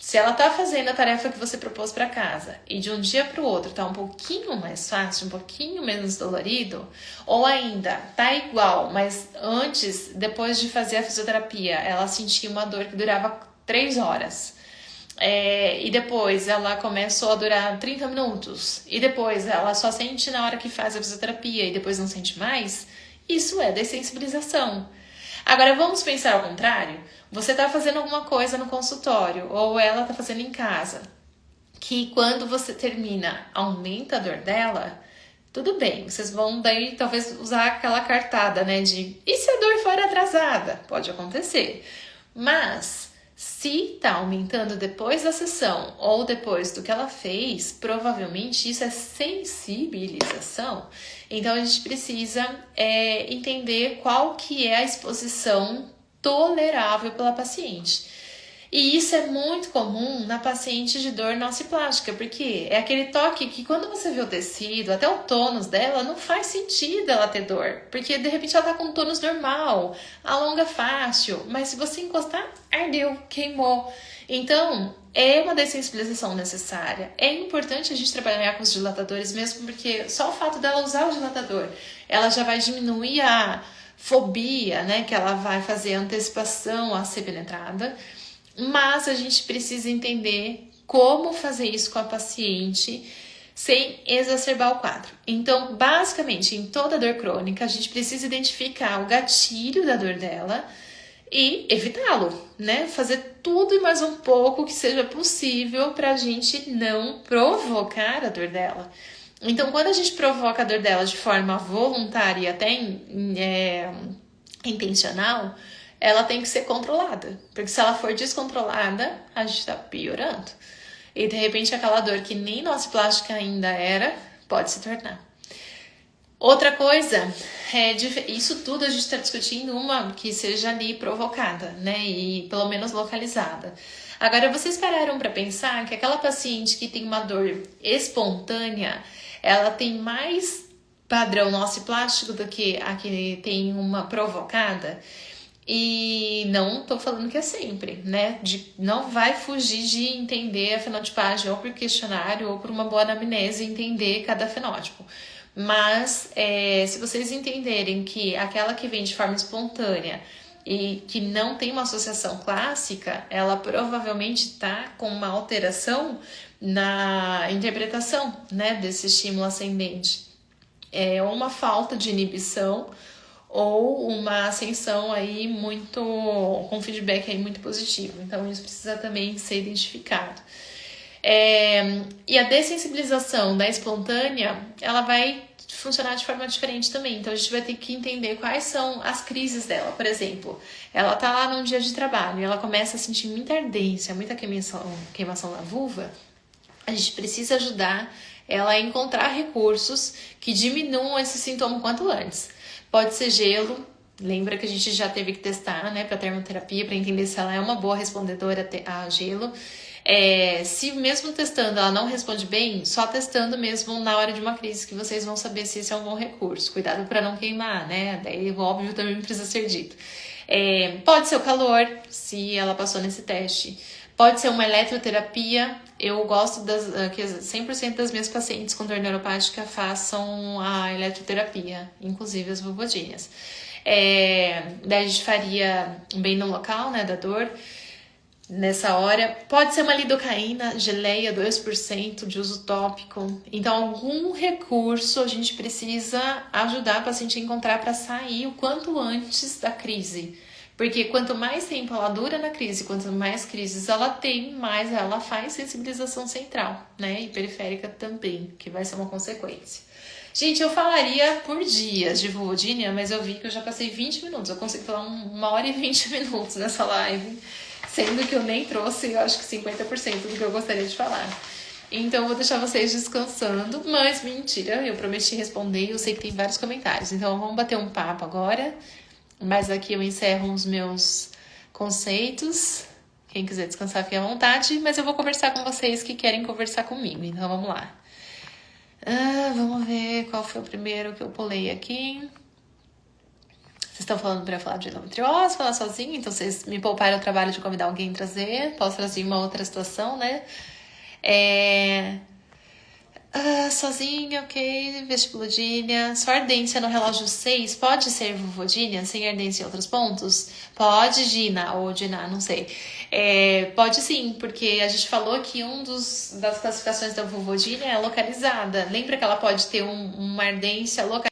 Se ela está fazendo a tarefa que você propôs para casa e de um dia para o outro está um pouquinho mais fácil, um pouquinho menos dolorido, ou ainda está igual, mas antes, depois de fazer a fisioterapia, ela sentia uma dor que durava 3 horas. E depois ela começou a durar 30 minutos e depois ela só sente na hora que faz a fisioterapia e depois não sente mais. Isso é dessensibilização. Agora vamos pensar ao contrário. Você está fazendo alguma coisa no consultório ou ela está fazendo em casa, que quando você termina aumenta a dor dela, tudo bem, vocês vão daí talvez usar aquela cartada, né, de e se a dor for atrasada? Pode acontecer, mas se tá aumentando depois da sessão ou depois do que ela fez, provavelmente isso é sensibilização. Então a gente precisa entender qual que é a exposição tolerável pela paciente. E isso é muito comum na paciente de dor nociplástica, porque é aquele toque que quando você vê o tecido, até o tônus dela, não faz sentido ela ter dor, porque de repente ela tá com um tônus normal, alonga fácil, mas se você encostar, ardeu, queimou. Então, é uma dessensibilização necessária. É importante a gente trabalhar com os dilatadores mesmo, porque só o fato dela usar o dilatador, ela já vai diminuir a fobia, né, que ela vai fazer a antecipação a ser penetrada. Mas a gente precisa entender como fazer isso com a paciente sem exacerbar o quadro. Então, basicamente, em toda dor crônica, a gente precisa identificar o gatilho da dor dela e evitá-lo, né? Fazer tudo e mais um pouco que seja possível para a gente não provocar a dor dela. Então, quando a gente provoca a dor dela de forma voluntária e até intencional, ela tem que ser controlada. Porque se ela for descontrolada, a gente tá piorando. E de repente aquela dor que nem nociplástica ainda era, pode se tornar. Outra coisa, isso tudo a gente está discutindo uma que seja ali provocada, né? E pelo menos localizada. Agora, vocês pararam para pensar que aquela paciente que tem uma dor espontânea, ela tem mais padrão nociplástico do que a que tem uma provocada? E não tô falando que é sempre, né? Não vai fugir de entender a fenotipagem ou por questionário ou por uma boa anamnese entender cada fenótipo. Mas se vocês entenderem que aquela que vem de forma espontânea e que não tem uma associação clássica, ela provavelmente está com uma alteração na interpretação, né, desse estímulo ascendente. Ou uma falta de inibição ou uma ascensão aí muito com feedback aí muito positivo. Então isso precisa também ser identificado. E a dessensibilização da espontânea, ela vai funcionar de forma diferente também. Então a gente vai ter que entender quais são as crises dela. Por exemplo, ela tá lá num dia de trabalho e ela começa a sentir muita ardência, muita queimação na vulva. A gente precisa ajudar ela a encontrar recursos que diminuam esse sintoma quanto antes. Pode ser gelo, lembra que a gente já teve que testar, né, para termoterapia, para entender se ela é uma boa respondedora a gelo. Se mesmo testando ela não responde bem, só testando mesmo na hora de uma crise que vocês vão saber se esse é um bom recurso. Cuidado para não queimar, né? Daí o óbvio também precisa ser dito. Pode ser o calor, se ela passou nesse teste. Pode ser uma eletroterapia. Eu gosto que 100% das minhas pacientes com dor neuropática façam a eletroterapia, inclusive as vulvodíneas. Daí a gente faria bem no local, né, da dor. Nessa hora, pode ser uma lidocaína, geleia 2% de uso tópico. Então, algum recurso a gente precisa ajudar a paciente a encontrar para sair o quanto antes da crise. Porque quanto mais tempo ela dura na crise, quanto mais crises ela tem, mais ela faz sensibilização central, né? E periférica também, que vai ser uma consequência. Gente, eu falaria por dias de vulvodínia, mas eu vi que eu já passei 20 minutos. Eu consigo falar 1h20 minutos nessa live. Sendo que eu nem trouxe, eu acho que 50% do que eu gostaria de falar. Então, eu vou deixar vocês descansando. Mas, mentira, eu prometi responder e eu sei que tem vários comentários. Então, vamos bater um papo agora. Mas aqui eu encerro os meus conceitos. Quem quiser descansar, fique à vontade. Mas eu vou conversar com vocês que querem conversar comigo. Então, vamos lá. Vamos ver qual foi o primeiro que eu pulei aqui. Vocês estão falando para eu falar de endometriose, falar sozinho, então vocês me pouparam o trabalho de convidar alguém a trazer. Posso trazer uma outra situação, né? Sozinha, ok, vestibulodínia. Só ardência no relógio 6 pode ser vulvodínia, sem ardência em outros pontos? Pode, Gina, ou Gina, não sei. Pode sim, porque a gente falou que das classificações da vulvodínia é localizada. Lembra que ela pode ter uma ardência localizada?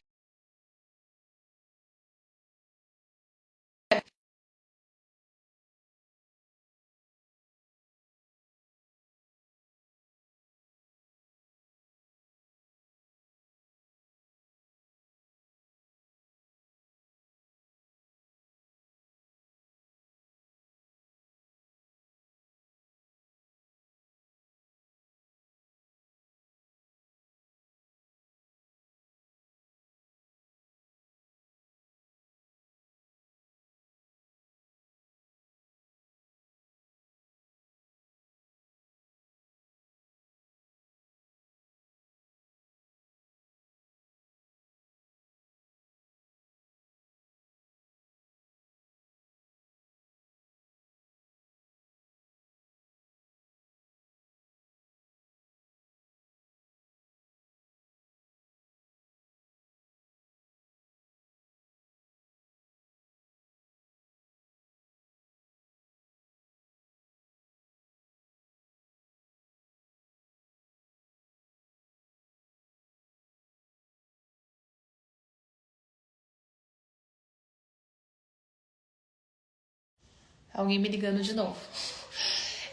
Alguém me ligando de novo.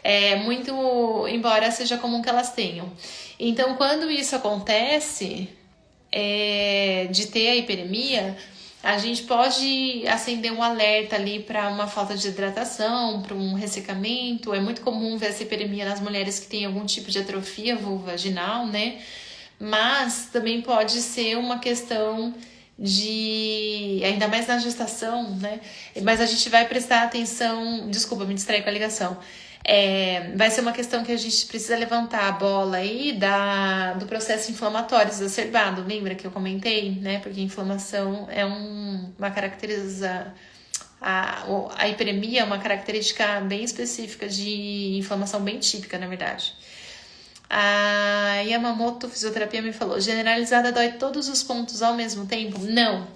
É muito, embora seja comum que elas tenham. Então, quando isso acontece, de ter a hiperemia, a gente pode acender um alerta ali para uma falta de hidratação, para um ressecamento. É muito comum ver essa hiperemia nas mulheres que têm algum tipo de atrofia vulvovaginal, né? Mas também pode ser uma questão ainda mais na gestação, né? Mas a gente vai prestar atenção. Desculpa, me distraí com a ligação. Vai ser uma questão que a gente precisa levantar a bola aí do processo inflamatório exacerbado. Lembra que eu comentei, né? Porque a inflamação é uma característica. A hiperemia é uma característica bem específica de inflamação, bem típica, na verdade. A Yamamoto Fisioterapia me falou: generalizada dói todos os pontos ao mesmo tempo? Não.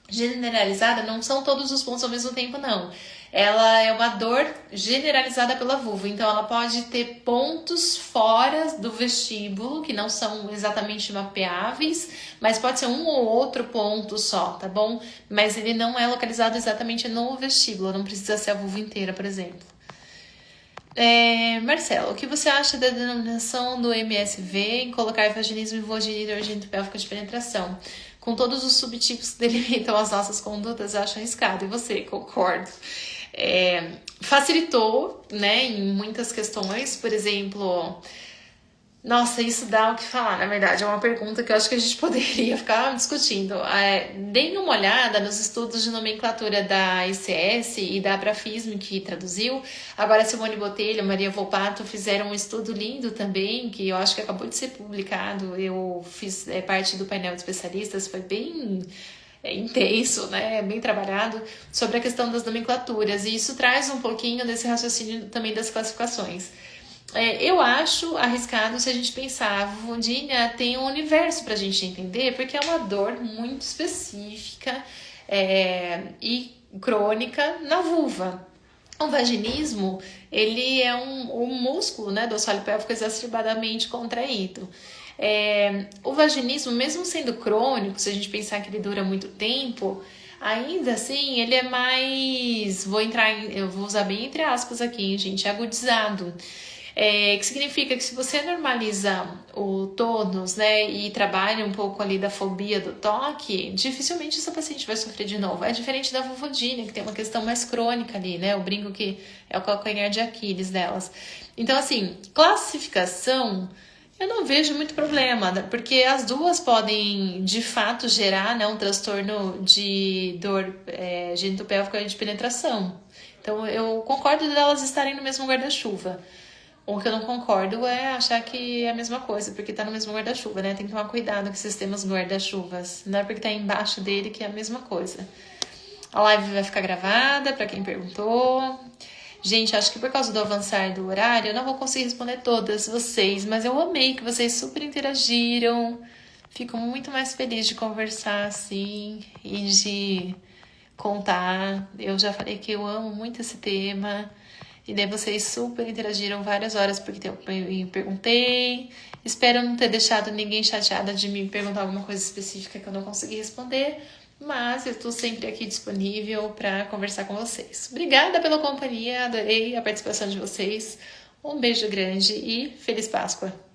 Generalizada não são todos os pontos ao mesmo tempo, não. Ela é uma dor generalizada pela vulva, então ela pode ter pontos fora do vestíbulo que não são exatamente mapeáveis, mas pode ser um ou outro ponto só, tá bom? Mas ele não é localizado exatamente no vestíbulo, não precisa ser a vulva inteira, por exemplo. Marcelo, o que você acha da denominação do MSV em colocar vaginismo e vulvoginite urgente pélvica de penetração? Com todos os subtipos que delimitam as nossas condutas, eu acho arriscado. E você? Concordo. Facilitou, né, em muitas questões, por exemplo... Nossa, isso dá o que falar, na verdade, é uma pergunta que eu acho que a gente poderia ficar discutindo. Deem uma olhada nos estudos de nomenclatura da ICS e da Abrafisme, que traduziu. Agora, Simone Botelho, Maria Volpato fizeram um estudo lindo também, que eu acho que acabou de ser publicado. Eu fiz parte do painel de especialistas, foi bem... intenso, né, bem trabalhado, sobre a questão das nomenclaturas. E isso traz um pouquinho desse raciocínio também das classificações. Eu acho arriscado se a gente pensar, a vulvodínia tem um universo pra gente entender, porque é uma dor muito específica e crônica na vulva. O vaginismo, ele é um músculo, né, do assoalho pélvico exacerbadamente contraído. O vaginismo, mesmo sendo crônico, se a gente pensar que ele dura muito tempo, ainda assim ele é mais, eu vou usar bem entre aspas aqui, hein, gente, agudizado. Que significa que se você normaliza o tônus, né, e trabalha um pouco ali da fobia do toque, dificilmente essa paciente vai sofrer de novo. É diferente da vulvodínia, que tem uma questão mais crônica ali, né, eu brinco que é o calcanhar de Aquiles delas. Então, assim, classificação, eu não vejo muito problema, porque as duas podem, de fato, gerar, né, um transtorno de dor genitopélvica de penetração. Então, eu concordo delas estarem no mesmo guarda-chuva. O que eu não concordo é achar que é a mesma coisa, porque tá no mesmo guarda-chuva, né? Tem que tomar cuidado com esses temas guarda-chuvas. Não é porque tá embaixo dele que é a mesma coisa. A live vai ficar gravada, pra quem perguntou. Gente, acho que por causa do avançar do horário, eu não vou conseguir responder todas vocês, mas eu amei que vocês super interagiram. Fico muito mais feliz de conversar assim e de contar. Eu já falei que eu amo muito esse tema. E daí vocês super interagiram várias horas porque eu perguntei. Espero não ter deixado ninguém chateada de me perguntar alguma coisa específica que eu não consegui responder. Mas eu estou sempre aqui disponível para conversar com vocês. Obrigada pela companhia, adorei a participação de vocês. Um beijo grande e Feliz Páscoa!